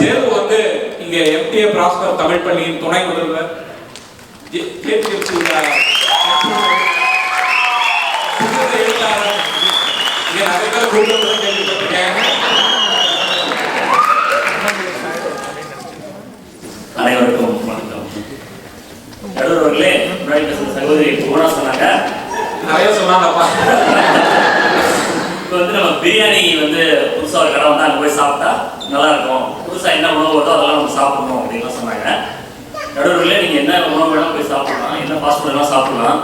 சேர்வு வந்து இங்க எம்டிஏ பிராஸ்கர் தமிழ் பள்ளியின் துணை முதல்வர் எழுத்தாளர் இங்க நிறைய பேர் கூட்டம் கேள்விப்பட்டிருக்கேன். அனைவருக்கும் வணக்கம். நடுவர்களே, முன்னாடி சகோதரி குணா சொன்னாங்க, நிறைய சொன்னாங்கப்பா. இப்போ வந்து நம்ம பிரியாணி வந்து புதுசாக ஒரு கடை வந்து அங்கே போய் சாப்பிட்டா நல்லா இருக்கும், புதுசாக என்ன உணவு வருதோ அதெல்லாம் நம்ம சாப்பிடணும் அப்படின்லாம் சொன்னாங்க. நடுவர்களே, நீங்கள் என்ன உணவு வேணாலும் போய் சாப்பிடலாம், என்ன ஃபாஸ்ட் ஃபுட் எல்லாம் சாப்பிடலாம்.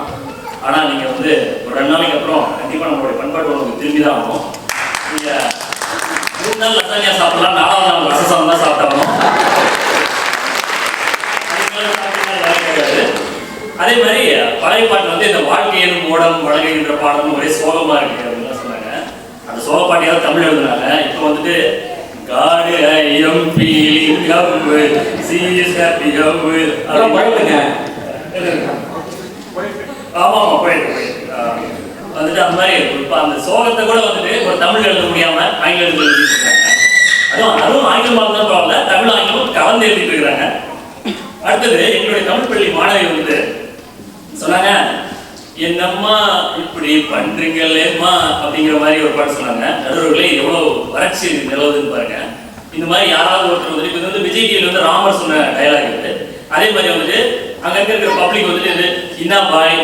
ஆனால் நீங்கள் வந்து ஒரு 2 நாளைக்கு அப்புறம் கண்டிப்பாக நம்மளுடைய பண்பாட்டு உணவுக்கு திரும்பி தான் ஆகணும். நீங்கள் 3 நாள் லசானியா சாப்பிடலாம், 4வது நாள் ரசம் தான் சாப்பிட்டாகணும். அதே மாதிரி பழைய பாட்டு வந்து இந்த வாழ்க்கையின் மூடம் வழங்குகின்ற பாடலும் ஒரே சோகமா இருக்கு அப்படின்னு சொன்னாங்க. அந்த சோக பாட்டியாவது தமிழ் எழுதுனாங்க. இப்போ வந்துட்டு காடு I'm feeling love cheese happy love அதெல்லாம் போயிட்டுங்க. ஆமா போயிட்டு வந்துட்டு அந்த மாதிரி இப்போ அந்த சோகத்தை கூட வந்துட்டு ஒரு தமிழ் எழுத முடியாம ஆங்கிலம் எழுதிட்டு இருக்காங்க. அதுவும் ஆங்கிலம் தான் பரவாயில்ல, தமிழ் ஆங்கிலம் கலந்து எழுதிட்டு இருக்கிறாங்க. அடுத்தது எங்களுடைய தமிழ் பள்ளி மாணவி வந்து சொன்னாங்க, என்னம்மா இப்படி பண்றீங்களேம்மா அப்படிங்கிற மாதிரி ஒரு பாட்டு சொன்னாங்க. நடுவர்களே, எவ்வளவு வறட்சி நிலவுதுன்னு பாருங்க. இந்த மாதிரி யாராவது ஒருத்தர் வந்துட்டு இது வந்து விஜய் டிவியில் வந்து ராமர் சொன்ன டயலாக் இருக்குது. அதே மாதிரி வந்துட்டு அங்க இருக்கிற பப்ளிக் வந்துட்டு இது இன்னா பாய்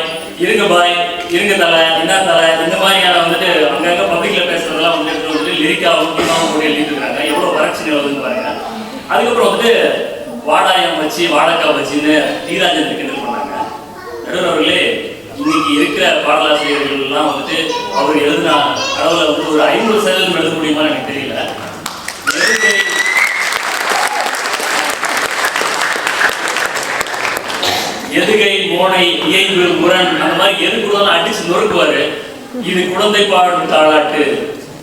இருங்க பாய் இருங்க தலை என்ன தலை இந்த மாதிரியான வந்துட்டு அங்கங்க பப்ளிக்ல பேசுறதெல்லாம் வந்துட்டு லிரிக்கா முக்கியமாக கூட எழுதிட்டு இருக்காங்க. எவ்வளவு வறட்சி நிலவுதுன்னு பாருங்க. அதுக்கப்புறம் வந்துட்டு வாடாயம் வச்சு வாடக்கா வச்சுன்னு நீராஜன் கிண்டல் பண்ணாங்க. நடுவர்களே, இன்னைக்கு இருக்கிற பாடலாசிரியர்கள் எல்லாம் வந்துட்டு அவர் எழுதின கடவுளை வந்து ஒரு 50% எழுத முடியுமான்னு எனக்கு தெரியல. எதுகை மோனை இயைவு முரண் அந்த மாதிரி எது கூட அடிச்சு நொறுக்குவாரு. இது குழந்தை பாடும் தாளாட்டு,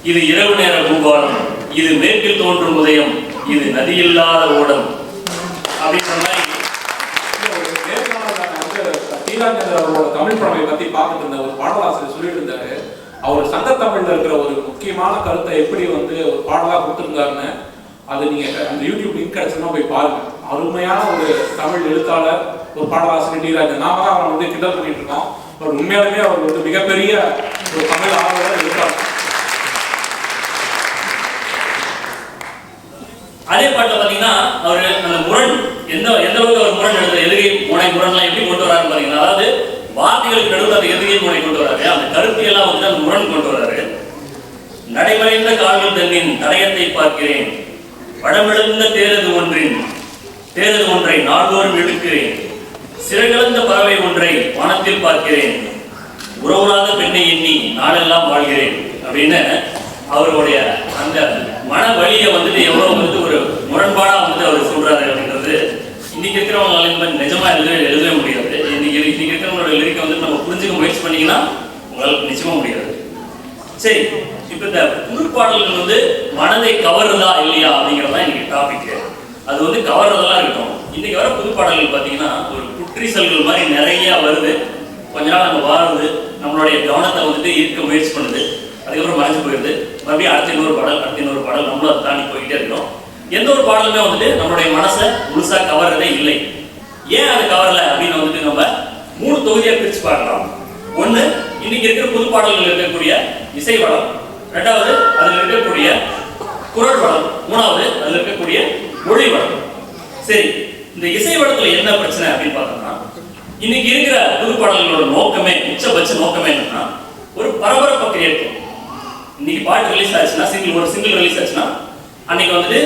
இது இரவு நேர பூபாலம், இது மேற்கில் தோன்றும் உதயம், இது நதியில்லாத ஓடம் அப்படின்ற மாதிரி அவரோட தமிழ் பழமையை பத்தி பார்த்துட்டு இருந்த ஒரு பாடலாசிரியர் சொல்லிட்டு இருந்தாரு. அவர் சங்கத்தமிழ்ல இருக்கிற ஒரு முக்கியமான கருத்தை எப்படி வந்து ஒரு பாடலா கொடுத்துருந்தாருன்னு அது நீங்க அந்த யூடியூப் லிங்க் கிடைச்சுன்னா போய் பாருங்க. அருமையான ஒரு தமிழ் எழுத்தாளர், ஒரு பாடலாசிரியர் நீராஜன். நாம தான் அவரை வந்து கிண்டல் பண்ணிட்டு இருக்கோம். அவர் உண்மையாலுமே அவர் வந்து மிகப்பெரிய ஒரு தமிழ் ஆர்வலர் எழுத்தாளர். அதே பாட்டில் பார்த்தீங்கன்னா அவர் அந்த முரண் எந்த அளவுக்கு அவர் முரண் எழுதுற எதுகை முனை முரண்லாம் எப்படி கொண்டு வராருன்னு பார்த்தீங்கன்னா, அதாவது வார்த்தைகளுக்கு நடுவில் அந்த எதுகை முனை கொண்டு வராரு, அந்த கருத்தியெல்லாம் வந்து அந்த முரண் கொண்டு வராரு. நடைமறைந்த கால்கள் தன்னின் தடயத்தை பார்க்கிறேன், படமெழுந்த தேரது ஒன்றை நாள்தோறும் எடுக்கிறேன், சிறகிழந்த பறவை ஒன்றை வானத்தில் பார்க்கிறேன், உறவுறாத பெண்ணை எண்ணி நாளெல்லாம் வாழ்கிறேன் அப்படின்னு அவருடைய அந்த மன வழியை வந்துட்டு எவ்வளவு வந்து ஒரு முரண்பாடா வந்து அவர் சொல்றாரு அப்படின்றது இன்னைக்கு இருக்கிறவங்களால நிஜமா எழுதவே முடியாது. இன்னைக்கு இருக்கிறவங்களோட லிரிக்கை வந்து நம்ம புரிஞ்சுக்க முயற்சி பண்ணீங்கன்னா உங்களுக்கு நிச்சயமா முடியாது. சரி, இப்ப இந்த புது பாடல்கள் வந்து மனதை கவருதா இல்லையா அப்படிங்கிறதா இன்னைக்கு டாபிக். அது வந்து கவர்றதெல்லாம் இருக்கட்டும். இன்னைக்கு வர புது பாடல்கள் பார்த்தீங்கன்னா ஒரு குற்றிசல்கள் மாதிரி நிறைய வருது. கொஞ்ச நாள் நம்ம வாழுது, நம்மளுடைய கவனத்தை வந்துட்டு ஈர்க்க முயற்சி பண்ணுது, அதுக்கப்புறம் மறைஞ்சு போயிடுது. மறுபடியும் அடுத்த இன்னொரு பாடல் நம்மளும் அதை தாண்டி போய்கிட்டே இருக்கோம். எந்த ஒரு பாடலுமே வந்துட்டு நம்மளுடைய மனசை முழுசா கவர்றதே இல்லை. ஏன் அது கவரல அப்படின்னு வந்துட்டு நம்ம 3 தொகுதியா பிரிச்சு பார்க்கலாம். ஒண்ணு, இன்னைக்கு இருக்கிற புது பாடல்கள் இருக்கக்கூடிய இசை வளம், 2வது அதுல இருக்கக்கூடிய குரல் வளம், 3வது அதுல இருக்கக்கூடிய மொழி வளம். சரி, இந்த இசை வளத்துல என்ன பிரச்சனை அப்படின்னு பார்த்தோம்னா, இன்னைக்கு இருக்கிற புது பாடல்களோட நோக்கமே, உச்சபட்ச நோக்கமே என்னன்னா ஒரு பரபரப்பை கிரியேட் பண்ணும். இன்னைக்கு பாட்டு ரிலீஸ் ஆச்சுன்னா ஒரு சிங்கிள் ரிலீஸ் ஆச்சுன்னா அன்னைக்கு வந்துட்டு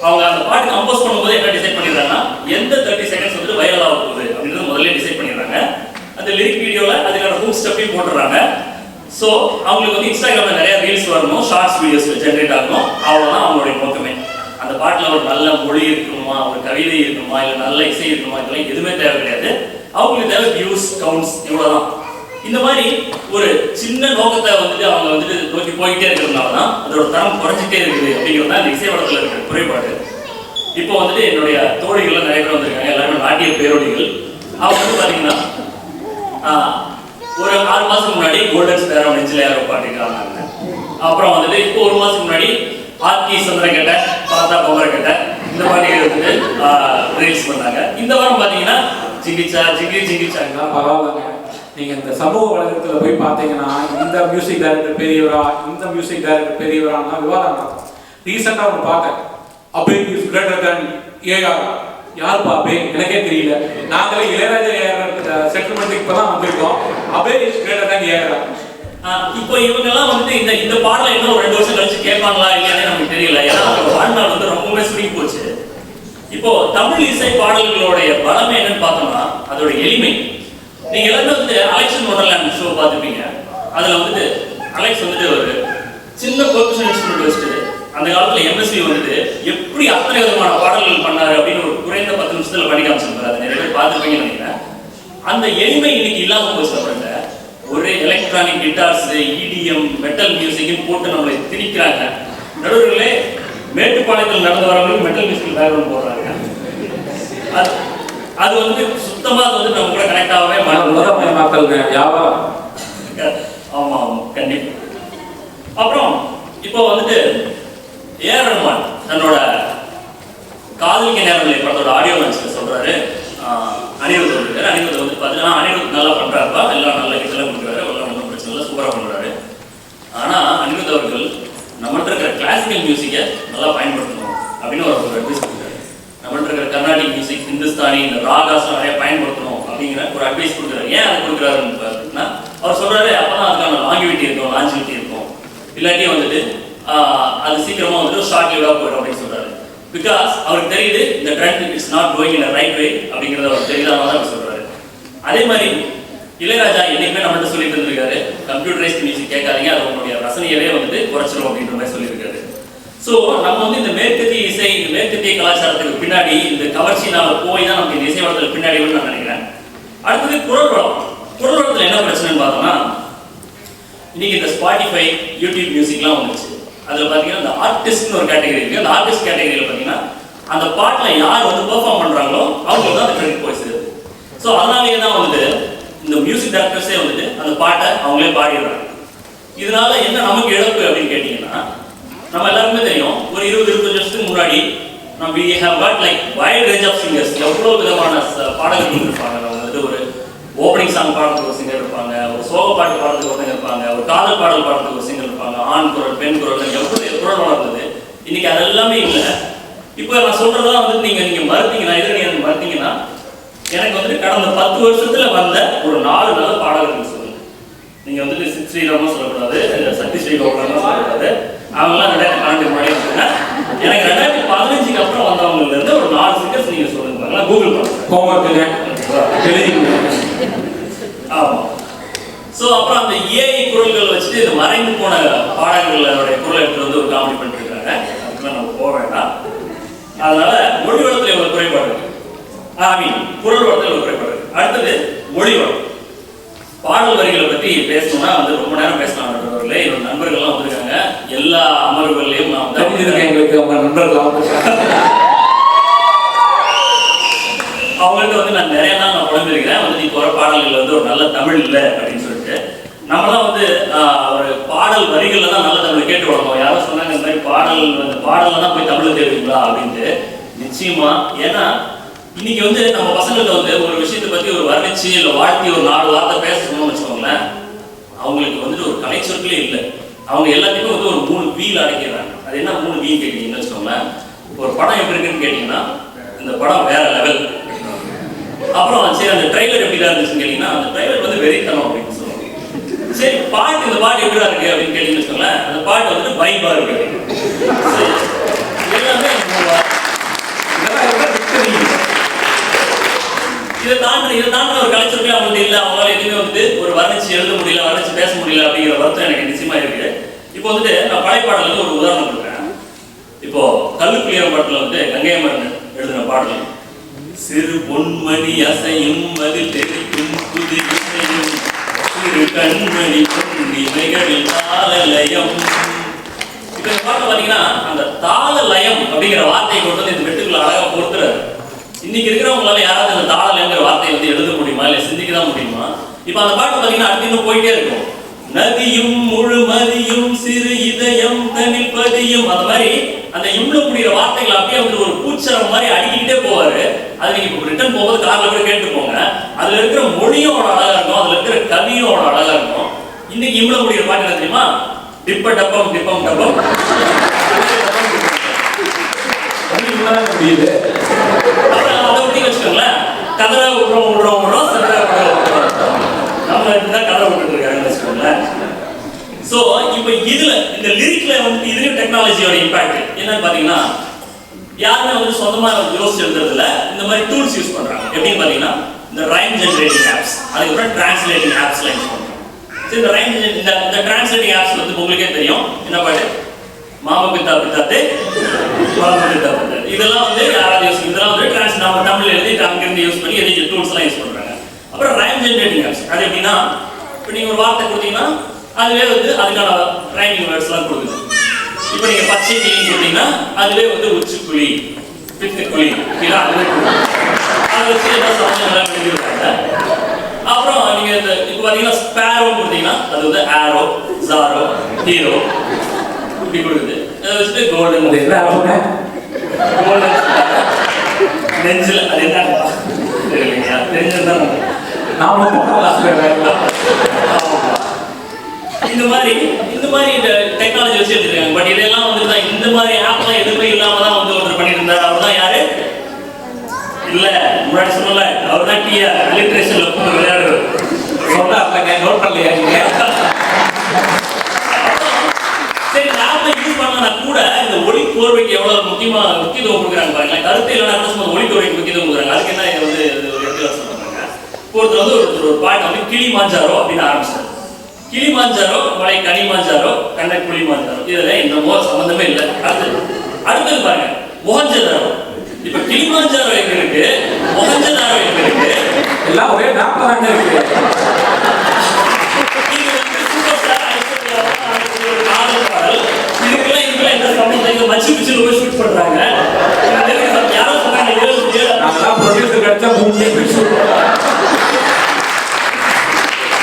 அவங்க அந்த பாட்டு கம்போஸ் பண்ணும்போது என்ன டிசைட் பண்ணிடுறாங்கன்னா எந்த 30 செகண்ட்ஸ் வந்துட்டு வைரல் ஆக போகுது அப்படின்றது முதல்ல டிசைட் பண்ணிடுறாங்க. அந்த லிரிக் வீடியோல அதுக்கான ஹூக் ஸ்டெப்பையும் போட்டுறாங்க. ஸோ அவங்களுக்கு வந்து இன்ஸ்டாகிராம்ல நிறைய ரீல்ஸ் வரணும், ஷார்ட்ஸ் வீடியோஸ் ஜென்ரேட் ஆகணும், அவ்வளோதான் அவங்களுடைய நோக்கமே. அந்த பாட்டில் ஒரு நல்ல மொழி இருக்கணுமா, ஒரு கவிதை இருக்கணுமா, இல்லை நல்ல இசை இருக்கணுமா, இதெல்லாம் எதுவுமே தேவை கிடையாது. அவங்களுக்கு தேவை வியூஸ், கவுண்ட்ஸ், இவ்வளோதான். இந்த மாதிரி ஒரு சின்ன நோக்கத்தை வந்துட்டு அவங்க வந்துட்டு நோக்கி போயிட்டே இருக்கிறதுனால தான் அதோட தரம் குறைஞ்சிட்டே இருக்குது அப்படிங்கிறது தான் இந்த இசை வளத்தில் இருக்கிற குறைபாடு. இப்போ வந்துட்டு என்னுடைய தோழிகள்லாம் நிறைய பேர் வந்திருக்காங்க, எல்லாருமே நாட்டிய பேரோடிகள். அவங்க வந்து பார்த்தீங்கன்னா ஒரு 6 மாதத்துக்கு முன்னாடி கோல்டன் ஸ்பேரோ நெஞ்சில் யாரோ பாட்டுக்காங்க. அப்புறம் வந்துட்டு இப்போ 1 மாதத்துக்கு முன்னாடி ஆர்கி சந்திரன் கேட்ட பார்த்தா பொங்கரை கேட்ட இந்த ரிலீஸ் பண்ணாங்க. இந்த வாரம் பார்த்தீங்கன்னா ஜிங்கிச்சா ஜிங்கி ஜிங்கிச்சாங்க. பரவாயில்லைங்க. நீங்க இந்த சமூக வலைதளத்துல போய் பார்த்தீங்கன்னா இந்த மியூசிக் டைரக்டர் பெரியவரா, இந்த மியூசிக் டைரக்டர் பெரியவரான்னா விவாதம் நடக்கும். ரீசெண்டா ஒன்று பார்த்தேன், அபே இஸ் கிரேட்டர் தேன் ஏஆர். யாருப்பா அபே? எனக்கே தெரியல. நாங்களே இளையராஜா ஏஆர் செட்டில்மெண்ட்டுக்கு இப்பதான் வந்திருக்கோம். அபே இஸ் கிரேட்டர் தேன் ஏஆர். இப்போ இவங்கெல்லாம் வந்து இந்த பாடலை இன்னும் ஒரு 2 வருஷம் கழிச்சு கேட்பாங்களா இல்லையானே நமக்கு தெரியல. ஏன்னா அவங்க வாழ்நாள் வந்து ரொம்பவே சுருங்கி போச்சு. இப்போ தமிழ் இசை பாடல்களுடைய பலமே என்னன்னு பார்த்தோம்னா அதோட எளிமை. நீங்க எல்லாரும் வந்து அலெக்ஸ் ஒண்டர்லேண்ட் ஷோ பார்த்துப்பீங்க. அதுல வந்துட்டு அலெக்ஸ் வந்துட்டு ஒரு சின்ன பெர்கஷன் இன்ஸ்ட்ருமெண்ட் வச்சுட்டு அந்த காலத்துல எம்எஸ்வி வந்துட்டு எப்படி அத்தனை விதமான பாடல்கள் பண்ணாரு அப்படின்னு ஒரு குறைந்த 10 நிமிஷத்துல பண்ணி காமிச்சிருப்பாரு. அதை நிறைய பேர் பார்த்துருப்பீங்கன்னு நினைக்கிறேன். அந்த எளிமை இன்னைக்கு இல்லாம போச்சு. அப்படின்ற ஒரு electronic guitars, EDM, metal music போட்டு நம்மளை திணிக்கிறாங்க. நடுவர்களே, மேட்டுப்பாளையத்தில் நடந்து வரவங்களுக்கு மெட்டல் மியூசிக் பேக்ரவுண்ட் போடுறாங்க. அது வந்து சுத்தமா வந்து நம்ம கூட கனெக்ட் ஆகவே மாட்டேங்குது வியாபாரம். ஆமா கண்டிப்பா. அப்புறம் இப்போ வந்துட்டு ஏஆர் ரஹ்மான் தன்னோட காதலிக்க நேரங்களை படத்தோட ஆடியோ லான்ச்ல சொல்றாரு. அனிருத் இருக்காரு. அனிருத் வந்து பார்த்தீங்கன்னா அனிருத் நல்லா பண்றாருப்பா, எல்லாம் நல்ல கிட்டலாம் கொடுக்குறாரு, எல்லாம் ஒன்றும் பிரச்சனை இல்லை, சூப்பராக பண்றாரு. ஆனா அனிருத் அவர்கள் நம்மள்ட்ட இருக்கிற கிளாசிக்கல் மியூசிக்கை நல்லா பயன்படுத்தணும் அப்படின்னு ஒரு அட்வைஸ் கொடுக்குறாரு. நம்மள்ட்ட இருக்கிற கர்நாடிக் மியூசிக், ஹிந்துஸ்தானி, இந்த ராகாஸ் நிறைய பயன்படுத்தணும் அப்படிங்கிற ஒரு அட்வைஸ் கொடுக்குறாரு. ஏன் அதை கொடுக்குறாருன்னு பார்த்தீங்கன்னா அவர் சொல்றாரு, அப்பதான் அதுக்கான லாங்கிவிட்டி இருக்கும், லாஞ்சிவிட்டி இருக்கும், இல்லாட்டி வந்துட்டு அது சீக்கிரமா வந்துட்டு ஷார்ட் லிவ்டா போயிடும் அப்படின்னு சொல்றாரு. பிகாஸ் அவருக்கு தெரியுது இந்த trend is not going in right way அப்படிங்கிறத அவர் தெரியாம தான் அவர் சொல்றாரு. அதே மாதிரி இளையராஜா என்னைக்குமே நம்மள்ட்ட சொல்லிட்டு இருந்திருக்காரு, கம்ப்யூட்டரைஸ்ட் மியூசிக் கேட்காதீங்க, அது உங்களுடைய ரசனையவே வந்துட்டு குறைச்சிடும் அப்படின்ற மாதிரி சொல்லியிருக்காரு. ஸோ நம்ம வந்து இந்த மேற்கத்திய இசை, இந்த மேற்கத்திய கலாச்சாரத்துக்கு பின்னாடி இந்த கவர்ச்சினால போய் தான் நமக்கு இந்த இசை வளத்தில் பின்னாடி நான் நினைக்கிறேன். அடுத்தது குரல் வளம். குரல் வளத்தில் என்ன பிரச்சனைன்னு பார்த்தோம்னா இன்னைக்கு இந்த ஸ்பாட்டிஃபை, யூடியூப் மியூசிக்லாம் வந்துச்சு. அதில் பார்த்தீங்கன்னா இந்த ஆர்டிஸ்ட்னு ஒரு கேட்டகரி இருக்குது. அந்த ஆர்டிஸ்ட் கேட்டகரியில் பார்த்தீங்கன்னா அந்த பாட்டில் யார் வந்து பெர்ஃபார்ம் பண்ணுறாங்களோ அவங்களுக்கு தான் அந்த கிரெடிட் போய் சேருது. ஸோ அதனாலேயே தான் வந்துட்டு இந்த மியூசிக் டைரக்டர்ஸே வந்துட்டு அந்த பாட்டை அவங்களே பாடிடுறாங்க. இதனால என்ன நமக்கு இழப்பு அப்படின்னு கேட்டிங்கன்னா, நம்ம எல்லாருமே தெரியும் ஒரு 20-25 வருஷத்துக்கு முன்னாடி நம்ம we have got like wide range of singers. எவ்வளோ விதமான பாடல்கள் இருப்பாங்க. நம்ம வந்துட்டு ஒரு ஓப்பனிங் சாங் பாடுறதுக்கு ஒரு சிங்கர் இருப்பாங்க, ஒரு சோக பாட்டு பாடுறதுக்கு ஒருத்தங்க இருப்பாங்க, ஒரு காதல் பாடல் பாடுறதுக்கு ஒரு சிங்கர் இருப்பாங்க, ஆண் குரல், பெண் குரல், எவ்வளவு குரல் வளர்ந்தது. இன்னைக்கு அது எல்லாமே இல்லை. இப்போ நான் சொல்றதெல்லாம் வந்து நீங்க மறுத்தீங்கன்னா, எதிரணி மறுத்தீங்கன்னா, எனக்கு வந்துட்டு கடந்த 10 வருஷத்துல வந்த ஒரு 4 நல்ல பாடல்கள் சொல்லுங்க. நீங்க வந்துட்டு சித் ஸ்ரீராமும் சொல்லக்கூடாது, சக்தி ஸ்ரீராமும் சொல்லக்கூடாது, அவங்கெல்லாம் 2012 முன்னாடி வந்தாங்க. எனக்கு 2015க்கு அப்புறம் வந்தவங்கல இருந்து ஒரு 4 சிங்கர்ஸ் நீங்க சொல்லுங்க. கூகுள் பண்ணுங்க. ஆமா. ஸோ அப்புறம் அந்த ஏஐ குரல்கள் வச்சுட்டு இந்த மறைந்து போன பாடல்களோட குரல் எடுத்து வந்து ஒரு காமெடி பண்ணிட்டு இருக்காங்க. அதுக்குலாம் நம்ம போக வேண்டாம். அதனால மொழி வளத்தில் இவ்வளவு குறைபாடு இருக்கு. குரல் வளத்தில் இவ்வளவு குறைபாடு இருக்கு. அடுத்தது மொழி வளம். பாடல் வரிகளை பற்றி பேசணும்னா வந்து ரொம்ப நேரம் பேசலாம். இவங்க நண்பர்கள்லாம் வந்திருக்காங்க. எல்லா அமர்வுகள்லையும் நான் வந்து எங்களுக்கு அவங்க நண்பர்கள்லாம் அவங்கள்ட்ட வந்து நான் நிறைய நாள் நான் குழம்பிருக்கிறேன். வந்து இப்போ வர பாடல்கள் வந்து ஒரு நல்ல தமிழ் இல்லை அப்படின்னு சொல்லிட்டு நம்மளாம் வந்து ஒரு பாடல் வரிகளில் தான் நல்ல தமிழ் கேட்டு வளர்ந்தோம். யாரும் சொன்னாங்க இந்த மாதிரி பாடலில் தான் போய் தமிழ் தேடுவீங்களா அப்படின்ட்டு. நிச்சயமா. ஏன்னா இன்னைக்கு வந்து நம்ம பசங்கள்ட்ட வந்து ஒரு விஷயத்தை பற்றி ஒரு வர்ணிச்சு இல்லை வாழ்த்தி ஒரு 4 வார்த்தை பேச சொன்னோம்னு வச்சுக்கோங்களேன், அவங்களுக்கு வந்துட்டு ஒரு கலை சொற்களே இல்லை. அவங்க எல்லாத்தையுமே வந்து ஒரு 3 வீல் அடைக்கிறாங்க. அது என்ன 3 வீல் கேட்குறீங்கன்னு வச்சுக்கோங்களேன். ஒரு படம் எப்படி இருக்குன்னு கேட்டிங்கன்னா இந்த படம் வேற லெவல். அப்புறம் சரி அந்த ட்ரைலர் எப்படிதான் இருந்துச்சுன்னு கேட்டீங்கன்னா அந்த ட்ரைலர் வந்து வெறித்தனம் அப்படின்னு சொல்லுவாங்க. சரி பாட்டு, இந்த பாட்டு எப்படிதான் இருக்கு அப்படின்னு கேட்டீங்கன்னு வச்சுக்கோங்களேன், அந்த பாட்டு வந்து வைபா இருக்கு. எல்லாமே இதை தாண்டி ஒரு கலைச்சொற்களே அவங்கள்ட்ட இல்லை. அவங்களால எதுவுமே வந்து ஒரு வர்ணிச்சு எழுத முடியல, வர்ணிச்சு பேச முடியல அப்படிங்கிற வருத்தம் எனக்கு நிச்சயமா இருக்கு. இப்போ வந்துட்டு நான் பழைய பாடல வந்து ஒரு உதாரணம் கொடுக்குறேன். இப்போ கல்லுக்குளியர் படத்துல வந்து கங்கை அமரன் எழுதின பாடல், சிறு பொன்மணி அசையும் அது தெரிக்கும் புது இசையும் சிறு கண்மணி பொன்னிமைகளில் தாளலயம். இப்போ இந்த பாட்டில் பார்த்தீங்கன்னா அந்த தாளலயம் அப்படிங்கிற வார்த்தையை கொண்டு வந்து இந்த வெட்டுக்குள்ள அழகாக பொறுத்துறாரு. இன்னைக்கு இருக்கிறவங்களால யாராவது அந்த தாளலயங்கிற வார்த்தையை வந்து எழுத முடியுமா, இல்லை சிந்திக்க தான் முடியுமா? இப்போ அந்த பாட்டு பார்த்தீங்கன்னா அடுத்து இன்னும் போயிட்டே இருக்கும். நதியும் முழுமதியும் சிறு இதயம் தனிப்பதியும், அந்த மாதிரி அந்த இம்ல முடிகிற வார்த்தைகள் அப்படியே வந்து ஒரு பூச்சரம் மாதிரி அடிக்கிட்டே போவாரு. அது நீங்க இப்போ ரிட்டர்ன் போகும்போது கார்ல கூட கேட்டு போங்க. அதுல இருக்கிற மொழியோட அழகா இருக்கும், அதுல இருக்கிற கவியோட அழகா இருக்கும். இன்னைக்கு இம்ல முடிகிற பாட்டு என்ன தெரியுமா? டிப்ப டப்பம் டிப்பம் டப்பம் முடியுது. அப்புறம் அதை ஒட்டி வச்சுக்கோங்களேன், கதரை விடுறோம் சதரை விடுறோம். நம்ம இப்படிதான் கதரை விட்டுட்டு இருக்காங்கன்னு வச்சுக்கோங்களேன். ஸோ இப்போ இதுல இந்த லிரிக்ல வந்து இதுலயும் டெக்னாலஜியோட இம்பாக்ட் என்னன்னு பாத்தீங்கன்னா, யாருமே வந்து சொந்தமா யோசிச்சு எழுதுறதுல இந்த மாதிரி டூல்ஸ் யூஸ் பண்றாங்க. எப்படின்னு பாத்தீங்கன்னா, இந்த ரைம் ஜெனரேட்டிங் ஆப்ஸ், அதுக்கப்புறம் டிரான்ஸ்லேட்டிங் ஆப்ஸ்லாம் யூஸ் பண்றாங்க. சரி, இந்த ரைம் இந்த டிரான்ஸ்லேட்டிங் ஆப்ஸ் வந்து உங்களுக்கே தெரியும். என்ன பாட்டு? மாமா பித்தா பித்தாத்தே மாமா பித்தா பித்தா. இதெல்லாம் வந்து யாராவது யூஸ், இதெல்லாம் வந்து நம்ம தமிழ் எழுதி அங்கிருந்து யூஸ் பண்ணி எதுக்கு டூல்ஸ்லாம் யூஸ் பண்றாங்க. அப்புறம் ரைம் ஜெனரேட்டிங் ஆப்ஸ், அது எப்படின்னா, இப்போ நீங்க ஒரு வார்த்தை கொடுத்தீங்கன்னா அதுவே வந்து அதுக்கான ரைமிங் வேர்ட்ஸ்லாம் கொடுக்குது. இப்போ நீங்க பச்சை கிளி கொடுத்தீங்கன்னா அதுவே வந்து உச்சிக்குழி, பித்துக்குழி, இதெல்லாம் அதுவே கொடுக்குது. அதை வச்சு என்ன சம்பந்தம் எழுதிருக்காங்க. அப்புறம் நீங்க இந்த இப்போ பார்த்தீங்கன்னா ஸ்பேரோ கொடுத்தீங்கன்னா அது வந்து ஆரோ, ஜாரோ, ஹீரோ இப்படி கொடுக்குது. அதை வச்சுட்டு கோல்டன் கோல்டன் நெஞ்சில் அது என்ன தெரியலையா? தெரிஞ்சதுதான் இந்த மாதிரி இந்த டெக்னாலஜி வச்சு எடுத்துருக்காங்க. பட் இதெல்லாம் வந்து தான் இந்த மாதிரி ஆப்லாம் எதுவுமே இல்லாம தான் வந்து ஒருத்தர் பண்ணிட்டு இருந்தார். அவர் தான் யாரு? இல்ல முன்னாடி சொல்லல, அவர் தான் டிஆர் எலக்ட்ரிஷியன்ல போட்டு விளையாடுறாரு. சொன்னாங்க, நோட் பண்ணலையா நீங்க? சரி, நாம யூஸ் பண்ணா கூட இந்த ஒளி கோர்வைக்கு எவ்வளவு முக்கியத்துவம் கொடுக்குறாங்க பாருங்க. கருத்து இல்லைன்னா கூட ஒளி கோர்வைக்கு முக்கியத்துவம் கொடுக்குறாங்க. அதுக்கு என்ன வந்து ஒரு எடுத்து சொல்றாங்க. ஒருத்தர் வந்து ஒரு பாட்டு வந்து கிளி மாஞ்சாரோ அப்படின்னு ஆரம்பிச்சாரு. கிளி மாஞ்சாரோ, மலை கனி மாஞ்சாரோ, கண்ணை குழி மாஞ்சாரோ, இதுல என்னமோ சம்பந்தமே இல்லை. அடுத்தது பாருங்க, மொஹஞ்சதாரோ. இப்ப கிளி மாஞ்சாரோ எங்க இருக்கு, மொஹஞ்சதாரோ எங்க இருக்கு? எல்லாம் ஒரே நாட்ல தாங்க இருக்கு. இது வந்து சூப்பர் ஸ்டார் பாடல். இதுக்கெல்லாம் என்ன சம்பந்தம்? இங்க மச்சு பிச்சுல போய் ஷூட் பண்றாங்க. யாரோ சொன்னாங்க ப்ரொடியூசர் கிடைச்சா 3 பேர் ஷூட் பண்றாங்க.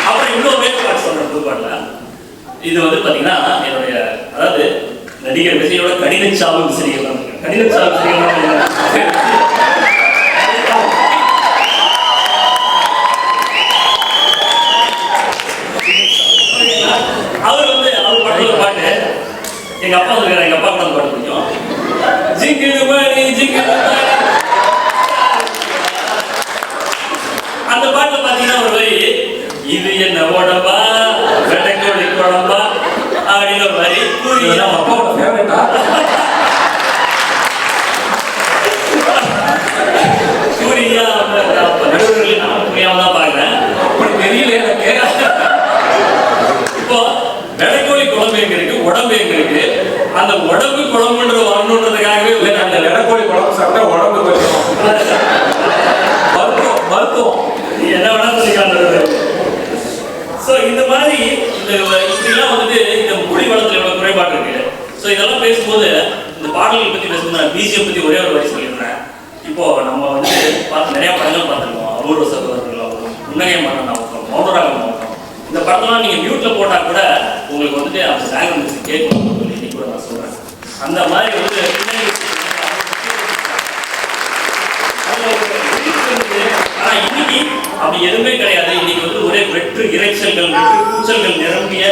அப்புறம் இன்னொரு வேறுபாடு சொல்றேன் புதுப்பாட்டுல. இது வந்து பாத்தீங்கன்னா என்னுடைய, அதாவது நடிகர் விஜயோட கடினச்சாவு விசிறிகள். கடினச்சாவு விசிறிகள் அவர் பாட்டு ஒரு பாட்டு எங்க அப்பா சொல்லுறாரு. எங்க அப்பா கூட பாட்டு பிடிக்கும். ஜிங்கிடு மணி ஜிங்கிடு மணி. அந்த பாட்டுல பாத்தீங்கன்னா ஒரு வரி, இது என்ன உடம்பா வெட்டைக்கோழி குழம்பா அப்படின்னு ஒரு வரி. அப்பாவோட ஃபேவரட்டா? சூரியா நடுவர்கள் நான் புரியாம தான் பாக்குறேன். அப்படி தெரியல எனக்கு. இப்போ வெட்டைக்கோழி குழம்பு எங்க இருக்கு, உடம்பு எங்க இருக்கு? அந்த உடம்பு குழம்புன்ற வரணுன்றதுக்காகவே அந்த வெட்டைக்கோழி குழம்பு சாப்பிட்டா உடம்பு கொஞ்சம் மருத்துவம் என்ன வேணா சொல்லிக்கலாம். ஸோ இந்த மாதிரி இப்படிலாம் வந்துட்டு இந்த மொழி வளத்தில் எவ்வளோ குறைபாடு இருக்கு. ஸோ இதெல்லாம் பேசும்போது இந்த பாடல்களை பற்றி பேசும்போது நான் பிஜிஎம் பற்றி ஒரே ஒரு வரி சொல்லிடுறேன். இப்போ நம்ம வந்து பார்த்து நிறைய படங்கள் பார்த்துருக்கோம். அபூர்வ சகோதரர்கள் ஆகட்டும், புன்னகை மன்னன் ஆகட்டும், மௌனராகம் ஆகட்டும். இந்த படத்தெல்லாம் நீங்கள் மியூட்டில் போட்டால் கூட உங்களுக்கு வந்துட்டு அந்த பேக்ரவுண்ட் மியூசிக் கேட்கணும் இன்னைக்கு கூட நான் சொல்கிறேன். அந்த மாதிரி வந்து ஆனா இன்னைக்கு அப்படி எதுவுமே கிடையாது. இன்னைக்கு வந்து ஒரே வெற்று இறைச்சல்கள், வெற்று கூச்சல்கள் நிரம்பிய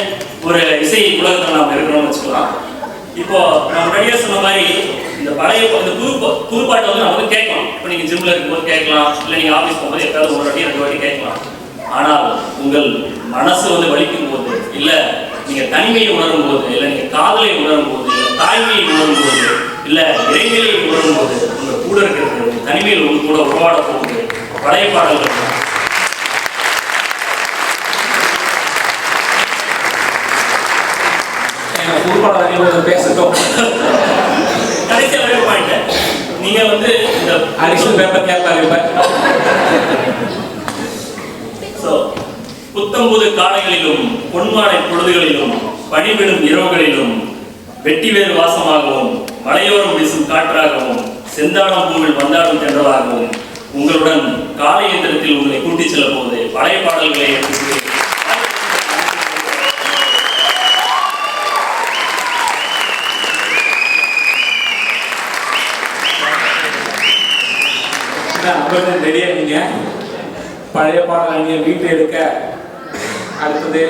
ஒரு இசை உலகத்தில் நாம் இருக்கிறோம்னு வச்சுக்கலாம். இப்போ நான் முன்னாடியே சொன்ன மாதிரி இந்த பழைய இந்த புது பாட்டை வந்து நம்ம வந்து கேட்கலாம். இப்போ நீங்க ஜிம்ல இருக்கும்போது கேட்கலாம், இல்லை நீங்க ஆஃபீஸ் போகும்போது எப்பயாவது ஒரு வாட்டி 2 வாட்டி கேட்கலாம். ஆனால் உங்கள் மனசு வந்து வலிக்கும் போது, இல்லை நீங்க தனிமையை உணரும் போது, இல்லை நீங்க காதலை உணரும் போது, இல்லை தாய்மையை உணரும் போது, இல்லை இறைநிலையை உணரும் போது, உங்க கூட இருக்கிறது தனிமையில் உங்க கூட உருவாட போகுது பழைய பாடல்கள். பேசட்டும். கடைசி ஒரே பாயிண்ட், நீங்க வந்து இந்த அடிஷனல் பேப்பர் கேட்பாங்க. புத்தம்புது காலைகளிலும் பொன்மாலை பொழுதுகளிலும் பணிவிடும் இரவுகளிலும் வெட்டிவேறு வாசமாகவும் மலையோரம் வீசும் காற்றாகவும் செந்தாளம் பூவில் வந்தாடும் தென்றலாகவும் உங்களுடன் காலை இயந்திரத்தில் உங்களை கூட்டிச் செல்ல போது பழைய பாடல்களை எடுத்து அமிர்தன் ரெடியா நீங்க பழைய பாடல் அணியை வீட்டு எடுக்க, அடுத்தது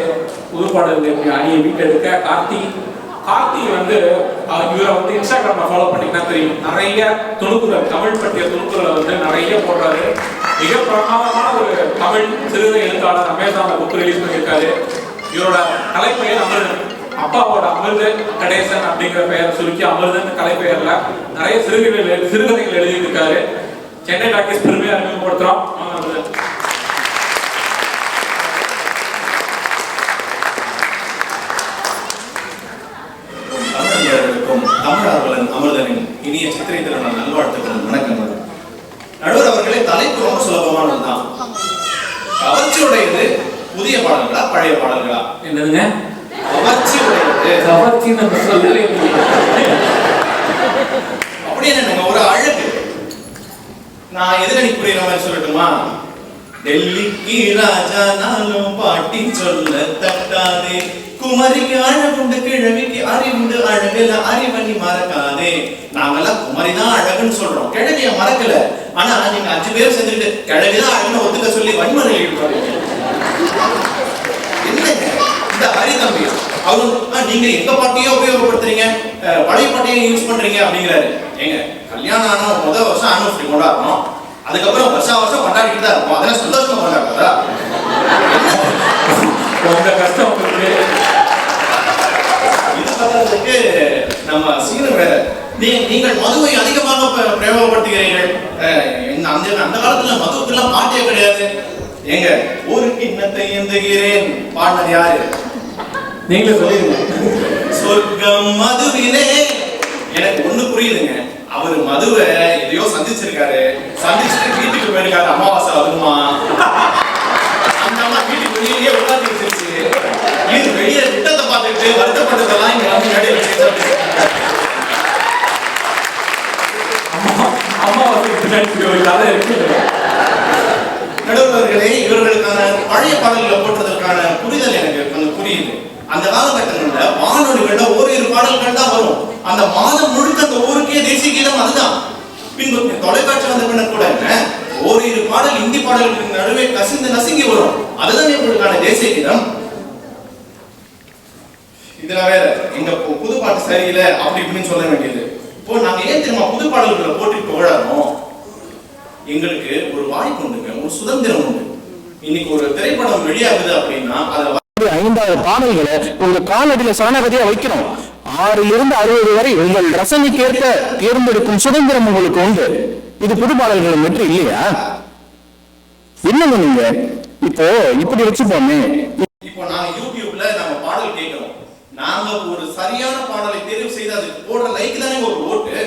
புது பாடல் அணியை வீட்டு எடுக்க கார்த்தி வந்து இவரை வந்து இன்ஸ்டாகிராம்ல ஃபாலோ பண்ணீங்கன்னா தெரியும். நிறைய துணுக்குகள், தமிழ் பற்றிய துணுக்குகளை வந்து நிறைய போடுறாரு. மிக பிரமாதமான ஒரு தமிழ் சிறுகதை எழுத்தாளர். அமேசான்ல புக் ரிலீஸ் பண்ணியிருக்காரு. இவரோட கலைப்பெயர் அமிர்தன். அப்பாவோட அமிர்த கணேசன் அப்படிங்கிற பெயரை சுருக்கி அமிர்தன் கலைப்பெயர்ல நிறைய சிறுகதைகள் எழுதியிருக்காரு. சென்னை டாக்கீஸ் பெருமையா அறிமுகப்படுத்துறோம். தமிழ் ஆர்வலன் அமிர்தனின் இனிய சித்திரை திருநாள் நல்வாழ்த்துக்கள். வணக்கம். நடுவர் அவர்களே, தலைப்பு ரொம்ப சுலபமானதுதான். கவர்ச்சியுடையது புதிய பாடல்களா பழைய பாடல்களா? என்னதுங்க கவர்ச்சியுடையது? அப்படி என்னங்க ஒரு அழகு. நான் எதிரணி புரியுற மாதிரி சொல்லட்டுமா? டெல்லிக்கு ராஜா நானும் பாட்டி சொல்ல தட்டாதே, குமரிக்கு அழகுண்டு கிழவிக்கு அறிவுண்டு அழகுல அறிவணி மறக்காதே. நாங்கெல்லாம் குமரிதான் அழகுன்னு சொல்றோம், கிழவிய மறக்கல. ஆனா நீங்க 5 பேர் சேர்ந்துட்டு கிழவிதான் அழகுன்னு ஒத்துக்க சொல்லி வன்மனை ஈடுபடுறீங்க. என்னங்க இந்த ஹரி தம்பி அவரு நீங்க எங்க பாட்டியோ உபயோகப்படுத்துறீங்க, பழைய பாட்டியை யூஸ் பண்றீங்க அப்படிங்கிறாரு. ஏங்க கல்யாணம் ஆனா முதல் வருஷம் ஆனிவர்சரி கொண்டாடணும், அதுக்கப்புறம் வருஷம் கொண்டாடிட்டு தான் இருக்கும். அதெல்லாம் சந்தோஷமா கொண்டாடுறதா? உங்க கஷ்டம் இது நம்ம சீனம் வேற. நீங்கள் மதுவை அதிகமாக பிரயோகப்படுத்துகிறீர்கள். அந்த காலத்துல மதுவுக்கெல்லாம் பாட்டியே கிடையாது. ஏங்க ஒரு கிண்ணத்தை எந்துகிறேன் பாடினது யாரு? நீங்களே சொல்லிடுங்க. சொர்க்கம் மதுவிலே. எனக்கு ஒண்ணு புரியுதுங்க, அவரு மதுவை எதையோ சந்திச்சிருக்காரு, சந்திச்சுட்டு வீட்டுக்கு போயிருக்காரு. அமாவாசை வருமா, அந்த அம்மா வீட்டுக்கு வெளியே உட்காந்து வச்சிருச்சு. இது வெளியே திட்டத்தை பார்த்துட்டு வருத்தப்பட்டதெல்லாம் இங்க வந்து மேடையில் வச்சு நடுவர்களே, இவர்களுக்கான பழைய பாடல்களை போட்டதற்கான புரிதல் எனக்கு கொஞ்சம் புரியுது. அந்த காலகட்டங்கள்ல வானொலிகள்ல ஓரிரு பாடல்கள் தான் வரும். அந்த மாதம் முழுக்க அந்த ஊருக்கே தேசிய கீதம் அதுதான். பின்பு தொலைக்காட்சி வந்த பின்னர் கூட ஓரிரு பாடல் இந்தி பாடல்களுக்கு நடுவே கசிந்து நசுங்கி வரும். அதுதான் இவர்களுக்கான தேசிய கீதம். இதுல வேற எங்க புது பாட்டு சரியில்லை அப்படி இப்படின்னு சொல்ல வேண்டியது. இப்போ நாங்க ஏன் தெரியுமா புது பாடல்களை போட்டு புகழறோம்? எங்களுக்கு ஒரு வாய்ப்பு உண்டுங்க, ஒரு சுதந்திரம் உண்டு. இன்னைக்கு ஒரு திரைப்படம் வெளியாகுது அப்படின்னா அதை 5வது பாடல்களை உங்க காலடியில சரணகதியா வைக்கிறோம். 6லிருந்து 60 வரை உங்கள் ரசனைக்கேற்ப தேர்ந்தெடுக்கும் சுதந்திரம் உங்களுக்கு உண்டு. இது புது பாடல்கள் வெற்றி இல்லையா? என்னங்க நீங்க இப்போ இப்படி வச்சுப்போமே. இப்போ நாங்க யூடியூப்ல நம்ம பாடல் கேட்கிறோம். நாங்க ஒரு சரியான பாடலை தேர்வு செய்து அதுக்கு போடுற லைக் தானே ஒரு ஓட்டு.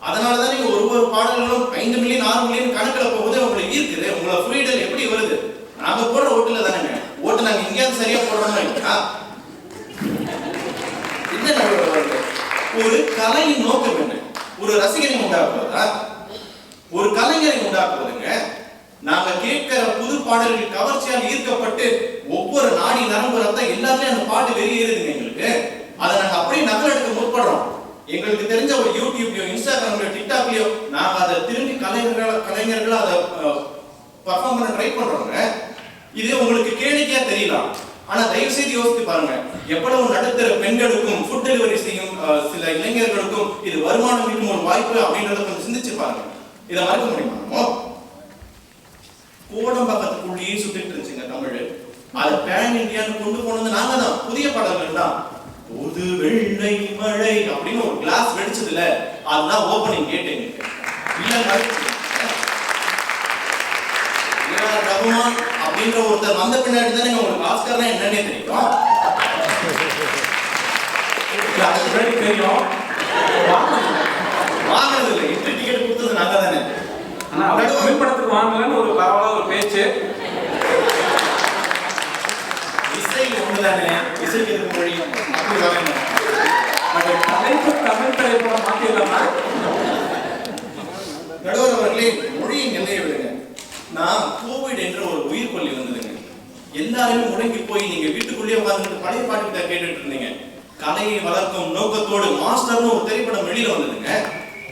அதனாலதான் நீங்க ஒரு பாடல்களும் 5 மில்லியன் 6 மில்லியன் கணக்குல போகுது. உங்களுக்கு இருக்குது, உங்களை புரிதல் எப்படி வருது? நாங்க போடுற ஓட்டுல தானேங்க. ஓட்டு நாங்க எங்கேயாவது சரியா போடுறோம்னா இல்லையா? ஒரு கலையின் நோக்கம் என்ன? ஒரு ரசிகரை உண்டாக்குவதா, ஒரு கலைஞரை உண்டாக்குவதுங்க. நாங்க கேட்கிற புது பாடல்கள் கவர்ச்சியால் ஈர்க்கப்பட்டு ஒவ்வொரு நாடி நரம்பு ரத்தம் எல்லாத்தையும் அந்த பாட்டு வெளியேறுதுங்க எங்களுக்கு. அதை நாங்க அப்படியே நகல் எடுக்க முற்படுறோம். எங்களுக்கு தெரிஞ்ச ஒரு யூடியூப்லயோ இன்ஸ்டாகிராம்லயோ டிக்டாக்லயோ நாங்க அதை திரும்பி கலைஞர்கள் அதை பர்ஃபார்ம் பண்ண ட்ரை பண்றோங்க. இது உங்களுக்கு கேளிக்கையா தெரியலாம், ஆனா தயவு செய்து யோசித்து பாருங்க. எவ்வளவு நடுத்தர பெண்களுக்கும் ஃபுட் டெலிவரி செய்யும் சில இளைஞர்களுக்கும் இது வருமானம் ஈட்டும் ஒரு வாய்ப்பு அப்படின்றத கொஞ்சம் சிந்திச்சு பாருங்க. இதை மறக்க முடியுமா? கோடம்பாக்கத்துக்குள்ளேயே சுத்திட்டு இருந்துச்சுங்க தமிழ். அதை பேன் இந்தியான்னு கொண்டு போனது நாங்க தான். புதிய பாடல்கள் தான். பொது வெள்ளை மழை அப்படின்னு ஒரு கிளாஸ் வெடிச்சது இல்ல, அதுதான் ஓபனிங் கேட்டீங்க. ரகுமான் அப்படின்ற ஒருத்தர் வந்த பின்னாடி தானே உங்களுக்கு ஆஸ்கர்னா என்னன்னே தெரியும். தெரியும் வாங்கினது இல்லை, என்ட்ரி டிக்கெட் கொடுத்தது நாங்க தானே. ஆனா தமிழ் படத்துக்கு வாங்கலன்னு ஒரு பரவாயில்ல ஒரு பேச்சு. இசை ஒண்ணுதானே, இசைக்கு எதுக்கு மொழி அப்படி வாங்க. தலைப்பு தமிழ் திரைப்படம் மாத்திடலாமா? நடுவர் அவர்களே, மொழியின் எல்லையை விடுங்க. நான் கோவிட் என்ற ஒரு உயிர் கொல்லி வந்ததுங்க. எல்லாருமே முடங்கி போய் நீங்க வீட்டுக்குள்ளேயே உட்கார்ந்து பழைய பாட்டு கேட்டுட்டு இருந்தீங்க. கலையை வளர்க்கும் நோக்கத்தோடு மாஸ்டர்னு ஒரு திரைப்படம் வெளியில வந்ததுங்க.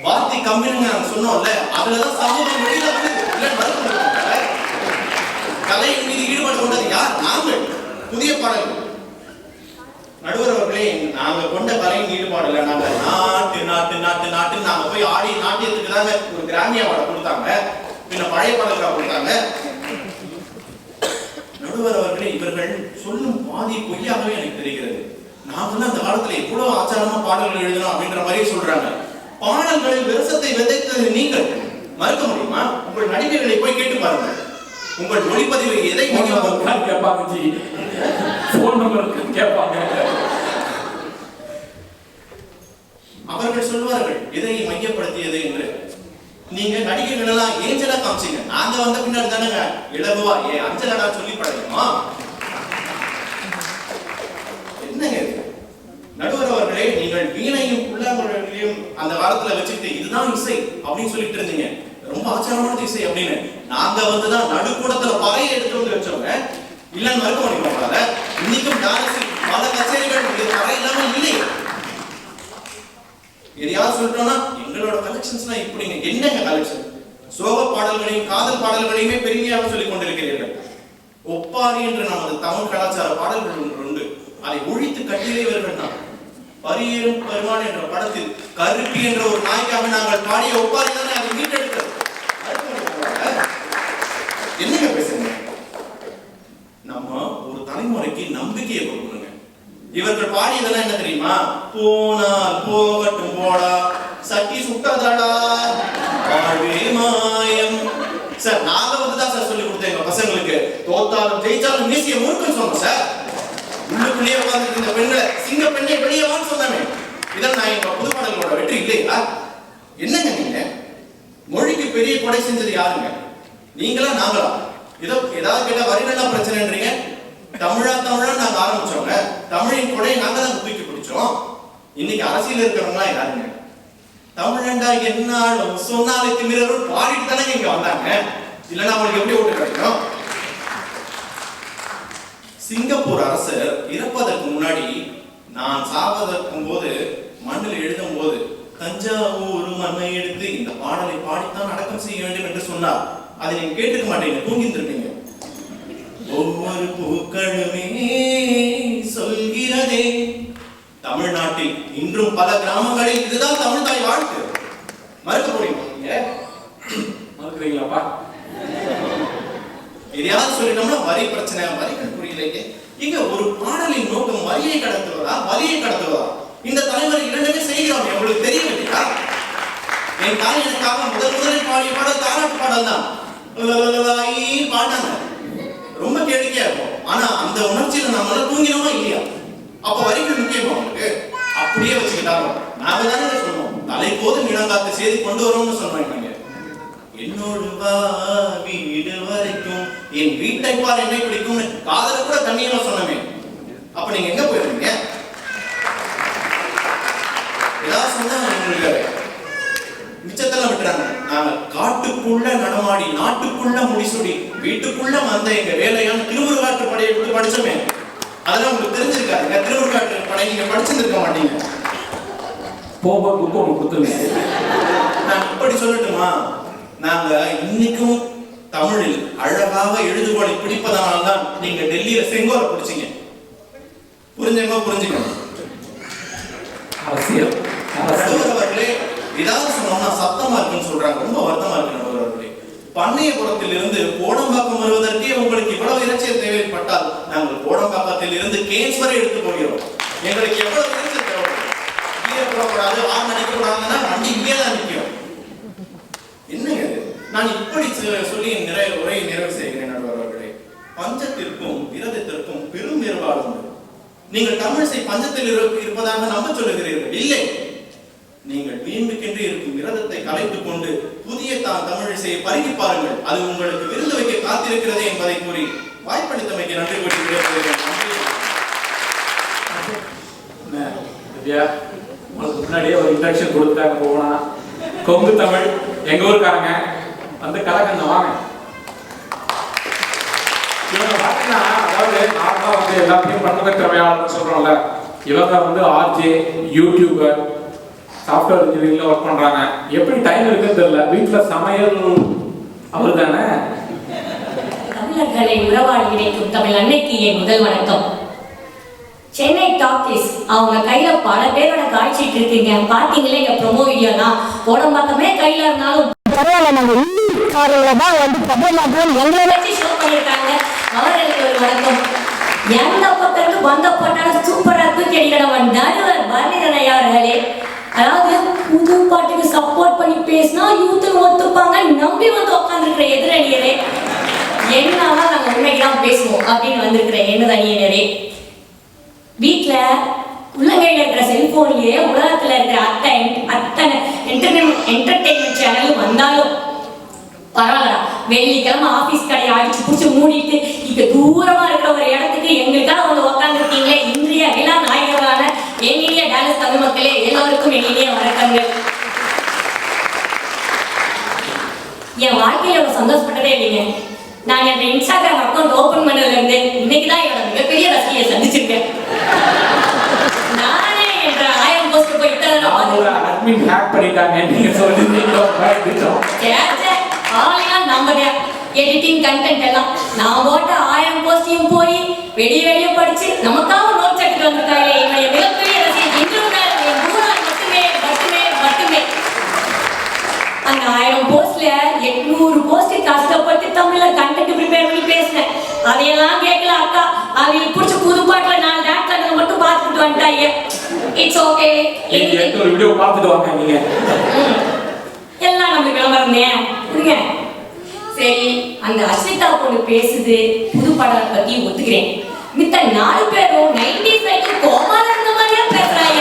வார்த்தை கம்மின்னு சொன்னோம்ல, அதுலதான் சமூகம் வெளியில வந்து கலையின் மீது ஈடுபாடு கொண்டது யார்? நாங்கள். புதிய பாடல்கள். நடுவர் அவர்களே, நாங்க கொண்ட கலையின் ஈடுபாடுல நாங்க நாட்டு நாட்டு நாட்டு நாட்டு நாங்க போய் ஆடி நாட்டியத்துக்கு தாங்க ஒரு கிராமிய அவார்டு கொடுத்தாங்க, பின்ன பழைய பாடல்கள் கொடுத்தாங்க. நடுவர் அவர்களே, இவர்கள் சொல்லும் பாதி பொய்யாகவே எனக்கு தெரிகிறது. நாங்க அந்த காலத்துல எவ்வளவு ஆச்சாரமா பாடல்கள் எழுதணும் அப்படின்ற மாதிரி சொல்றாங்க. பாடல்களில் விரசத்தை விதைத்தது நீங்கள். மறுக்க முடியுமா? உங்கள் நடிகர்களை போய் கேட்டு பாருங்க. உங்கள் ஒளிப்பதிவு எதை கேட்பாங்க ஜி, போன் நம்பர் கேட்பாங்க. அவர்கள் சொல்வார்கள் எதை மையப்படுத்தியது என்று. நீங்க நடிகர்கள் எல்லாம் ஏஞ்சலா காமிச்சீங்க. நாங்க வந்த பின்னாடி தானங்க இலகுவா அஞ்சலடா சொல்லி பழகணுமா? என்னங்க நடுவர் அவர்களே, நீங்கள் வீணையும் புல்லாங்குழலையும் அந்த காலத்துல வச்சுக்கிட்டு இதுதான் இசை அப்படின்னு சொல்லிட்டு இருந்தீங்க, ரொம்ப ஆச்சரியமான இசை அப்படின்னு. நாங்க வந்துதான் நடுக்கூடத்துல பறையை எடுத்து வந்து வச்சோங்க. இல்லன்னு மறுக்க முடியுமா? இன்னைக்கும் டான்ஸ் பல கச்சேரிகள் பறை இல்லாம இல்லை. எதையாவது சொல்லிட்டோம்னா எங்களோட கலெக்ஷன்ஸ்லாம் இப்படிங்க. என்னங்க கலெக்ஷன்? சோக பாடல்களையும் காதல் பாடல்களையுமே பெருமையாக சொல்லிக் கொண்டிருக்கிறீர்கள். ஒப்பாரி என்று நமது தமிழ் கலாச்சார பாடல்கள் ஒன்று உண்டு. அதை ஒழித்து கட்டியவர்கள் தான். பரியேறும் பெருமான் என்ற படத்தில் கருப்பி என்ற ஒரு நாய்க்காக நாங்கள் பாடிய ஒப்பாரி தானே அதை மீட்டெடுக்கிறது. என்னங்க பேசுங்க? நம்ம ஒரு தலைமுறைக்கு நம்பிக்கையை கொடுக்கணுங்க. இவர்கள் பாடியதெல்லாம் என்ன தெரியுமா? போனால் போகட்டும் போடா, சட்டி சுட்டாதாடா, வாழ்வே மாயம். சார் நாங்க வந்துதான் சார் சொல்லி கொடுத்தேன் எங்க பசங்களுக்கு. தோத்தாலும் ஜெயிச்சாலும் மீசிய முறுக்குன்னு சொன்னோம் சார். உள்ளுக்குள்ளேயே உட்கார்ந்து இந்த பெண்களை சிங்க பெண்ணை வெளியே வான்னு சொன்னாமே. இதான் நான் எங்க புது பாடல்களோட வெற்றி இல்லையா? என்னங்க நீங்க? மொழிக்கு பெரிய கொடை செஞ்சது யாருங்க? நீங்களா நாங்களா? ஏதோ ஏதாவது கேட்டா வரிகள்லாம் பிரச்சனைன்றீங்க. தமிழா தமிழா நாங்க ஆரம்பிச்சோங்க. தமிழின் கொடை நாங்க தான் தூக்கி பிடிச்சோம். இன்னைக்கு அரசியல் இருக்கிறவங்களா யாருங்க? தமிழண்டா என்னாலும் சொன்னாலே திமிரரும் பாடிட்டு தானே இங்க வந்தாங்க. இல்லைன்னா அவங்களுக்கு எப்படி ஓட்டு கிடைக்கும்? சிங்கப்பூர் அரசர் இறப்பதற்கு முன்னாடி நான் சாவதற்கும் போது மண்ணில் எழுதும் போது தஞ்சாவூர் மண்ணை எடுத்து இந்த பாடலை பாடித்தான் அடக்கம் செய்ய வேண்டும் என்று சொன்னார். அதை நீங்க கேட்டுக்க மாட்டீங்க, தூங்கிட்டு ஒவ்வொரு பூக்களுமே சொல்கிறதே. தமிழ்நாட்டில் இன்றும் பல கிராமங்களில் இதுதான் தமிழ் தாய் வாழ்த்து. மறுக்க முடியுமா? நீங்க மறுக்கிறீங்களாப்பா? எதையாவது சொல்லிட்டோம்னா வரி பிரச்சனை, வரிகள் புரியலைங்க. இங்க ஒரு பாடலின் நோக்கம் வரியை கடத்துவதா வரியை கடத்துவதா? இந்த தலைமுறை இரண்டுமே செய்கிறோம். உங்களுக்கு தெரியும் இல்லையா? என் தாய் எனக்காக முதலில் பாடிய பாடல் தாராட்டு பாடல் தான். பாடினாங்க, ரொம்ப கேளிக்கையா இருக்கும். ஆனா அந்த உணர்ச்சியில நம்ம தூங்கினோமா இல்லையா? அப்ப வரிகள் முக்கியமா உங்களுக்கு? அப்படியே வச்சுக்கிட்டாங்க. நாங்க தானே சொன்னோம், தலை போதும் இளங்காத்து செய்தி கொண்டு வரோம்னு சொன்னாங்க. என்னோடு வா வீடு வரைக்கும் என் வீட்டை பார் என்னை பிடிக்கும் காதல கூட கண்ணியமா சொன்னமே. அப்ப நீங்க எங்க போயிருந்தீங்க? ஏதாவது சொன்னா உங்களுக்கு மிச்சத்தெல்லாம் விட்டுறாங்க. நாங்க காட்டுக்குள்ள நடமாடி நாட்டுக்குள்ள முடிசூடி வீட்டுக்குள்ள வந்த எங்க வேலையான திருமுருகாற்று படையை விட்டு படிச்சோமே. அதெல்லாம் உங்களுக்கு தெரிஞ்சிருக்காருங்க. திருமுருகாற்று படை நீங்க படிச்சிருக்க மாட்டீங்க. போக புக்கு ஒன்று கொடுத்துருங்க. நான் இப்படி சொல்லட்டுமா? நாங்க இன்னைக்கும் தமிழில் அழகாக எழுதுகோலை பிடிப்பதனால்தான் நீங்க டெல்லியில செங்கோலை பிடிச்சீங்க. புரிஞ்சுக்கணும். அரசியல் அவர்களே ஏதாவது சொன்னோம்னா சத்தமா இருக்குன்னு சொல்றாங்க. ரொம்ப வருத்தமா இருக்கு நடுவர்களே. பண்ணையபுரத்தில் இருந்து கோடம்பாக்கம் வருவதற்கே உங்களுக்கு இவ்வளவு இறைச்சல் தேவைப்பட்டால் நாங்கள் கோடம்பாக்கத்தில் இருந்து கேன்ஸ் வரை எடுத்து போகிறோம். எங்களுக்கு எவ்வளவு இறைச்சல் தேவைப்படும்? கீழே போடக்கூடாது, ஆண் நினைக்கக்கூடாதுன்னா வண்டி இங்கே தான் நிற்கும். என்னங்க நான் இப்படி சொல்லி உரையை நிறைவு செய்கிறேன் நடுவர்களே. பஞ்சத்திற்கும் விரதத்திற்கும் பெரும் வேறுபாடு உண்டு. நீங்கள் தமிழிசை பஞ்சத்தில் இருப்பதாக நம்ப சொல்லுகிறீர்கள். இல்லை, நீங்கள் வீம்புக்கென்று இருக்கும் விரதத்தை கலைத்துக் கொண்டு புதிய தமிழிசையை பருகி பாருங்கள். அது உங்களுக்கு விருந்து வைக்க காத்திருக்கிறது என்பதை கூறி வாய்ப்பளித்தமைக்கு நன்றி கூறுகிறேன். உங்களுக்கு முன்னாடியே ஒரு இன்ட்ரக்ஷன் கொடுத்தாங்க. போனா கொங்கு தமிழ் எங்க ஊருக்காரங்க வந்து கலக்கங்க வாங்க. இவங்க பாத்தீங்கன்னா, அதாவது நார்மலா வந்து எல்லாத்தையும் பண்றது திறமையாளர்னு சொல்றோம்ல, இவங்க வந்து ஆர்ஜே, யூடியூபர், சாஃப்ட்வேர் இன்ஜினியரிங்ல ஒர்க் பண்றாங்க. எப்படி டைம் இருக்குன்னு தெரியல. வீட்டுல சமையல் அவர் தானே? தமிழர்களை உறவாடி இணைக்கும் தமிழ் அன்னைக்கு என் முதல் வணக்கம். சென்னை டாக்கீஸ் அவங்க கையில பல பேரோட காட்சிட்டு இருக்கீங்க. பாத்தீங்களே எங்க ப்ரோமோ வீடியோலாம் போன பக்கமே கையில இருந்தாலும் பரவாயில்ல, நாங்க தான் வந்து எங்களை வச்சு ஷோ பண்ணியிருக்காங்க. அவர்களுக்கு ஒரு வணக்கம். எந்த பக்கத்துக்கு வந்த போட்டாலும் சூப்பரா தூக்கி அடிக்கிறவன் நடுவர் பரணிதனையா அவர்களே. அதாவது புது பாட்டுக்கு சப்போர்ட் பண்ணி பேசினா யூத்து ஒத்துப்பாங்க நம்பி வந்து உட்காந்துருக்கிற எதிரணியரே. என்னாலும் நாங்க உண்மைக்குதான் பேசுவோம் அப்படின்னு வந்திருக்கிற எதிரணியரே. வீட்டுல உள்ளங்கையில இருக்கிற செல்போன்லயே உலகத்துல இருக்கிற அத்தனை என்டர்டெயின்மெண்ட் சேனலும் வந்தாலும் பரவாயில்ல. வெள்ளிக்கிழமை ஆபீஸ் கடையை அடிச்சு புடிச்சு மூடிட்டு இங்க தூரமா இருக்கிற ஒரு இடத்துக்கு எங்களுக்காக வந்து உட்காந்துருக்கீங்களே. இன்றைய விழா நாயகர்களான என்னிய டாலஸ் தமிழ் மக்களே, எல்லோருக்கும் என்னிய வணக்கங்கள். என் வாழ்க்கையில ஒரு சந்தோஷப்பட்டதே இல்லைங்க. நான் என் இன்ஸ்டாகிராம் அக்கௌண்ட் ஓபன் பண்ணதுல இருந்து இன்னைக்குதான் என்னோட மிகப்பெரிய ரசிகையை சந்திச்சிருக்கேன். நானே என்ற 1000 போஸ்ட் போய் அட்மின் ஹேக் பண்ணிட்டாங்க நீங்க சொல்றீங்க. எடிட்டிங் கண்டென்ட் எல்லாம் நான் போட்ட 1000 போஸ்டையும் போய் வெளியே படிச்சு நமக்காக நோட்ஸ் எடுத்துட்டு வந்திருக்காங்க. என்னுடைய மிகப்பெரிய ரசிகை இன்றும் மட்டுமே அந்த 1000 போஸ்ட்ல 800 போஸ்ட் கஷ்டப்பட்டு தமிழ்ல கண்டென்ட் ப்ரிப்பேர் பண்ணி பேசினேன். அதையெல்லாம் கேட்கல அக்கா. அவங்களுக்கு பிடிச்ச புது பாட்டுல 4 டான்ஸ் ஆடுறது மட்டும் பார்த்துட்டு வந்துட்டாங்க. It's okay. ஒரு வீடியோ பார்த்துட்டு வாங்க நீங்க. எல்லாம் நம்மளுக்கு விளம்பரம்னே புரியுங்க. சரி, அந்த அஸ்விதா பொண்ணு பேசுது புது பாடலை பத்தி ஒத்துக்கிறேன். மித்த 4 பேரும் 90s வரைக்கும் கோமால இருந்த மாதிரியா பேசுறாங்க.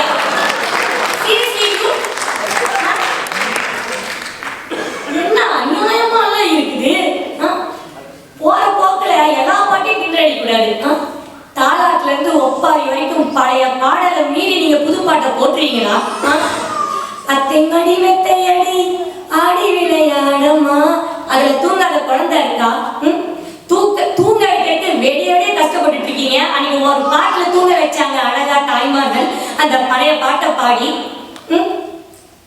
என்ன அநியாயமா எல்லாம் இருக்குது. போற போக்குல எல்லா பாட்டையும் கிண்டடி கூடாது. தாலாட்டுல இருந்து ஒப்பாரி வரைக்கும் பழைய பாடலை மீறி நீங்க புது பாட்டை போட்டுறீங்களா? அத்தைங்கடி மெத்தையடி ஆடி விளையாடமா. அதுல தூங்காத குழந்தை இருக்கா? தூங்க வைக்கிறதுக்கு வெடியோடய கஷ்டப்பட்டு இருக்கீங்க. அன்னைக்கு ஒரு பாட்டுல தூங்க வச்சாங்க அழகா தாய்மார்கள் அந்த பழைய பாட்டை பாடி.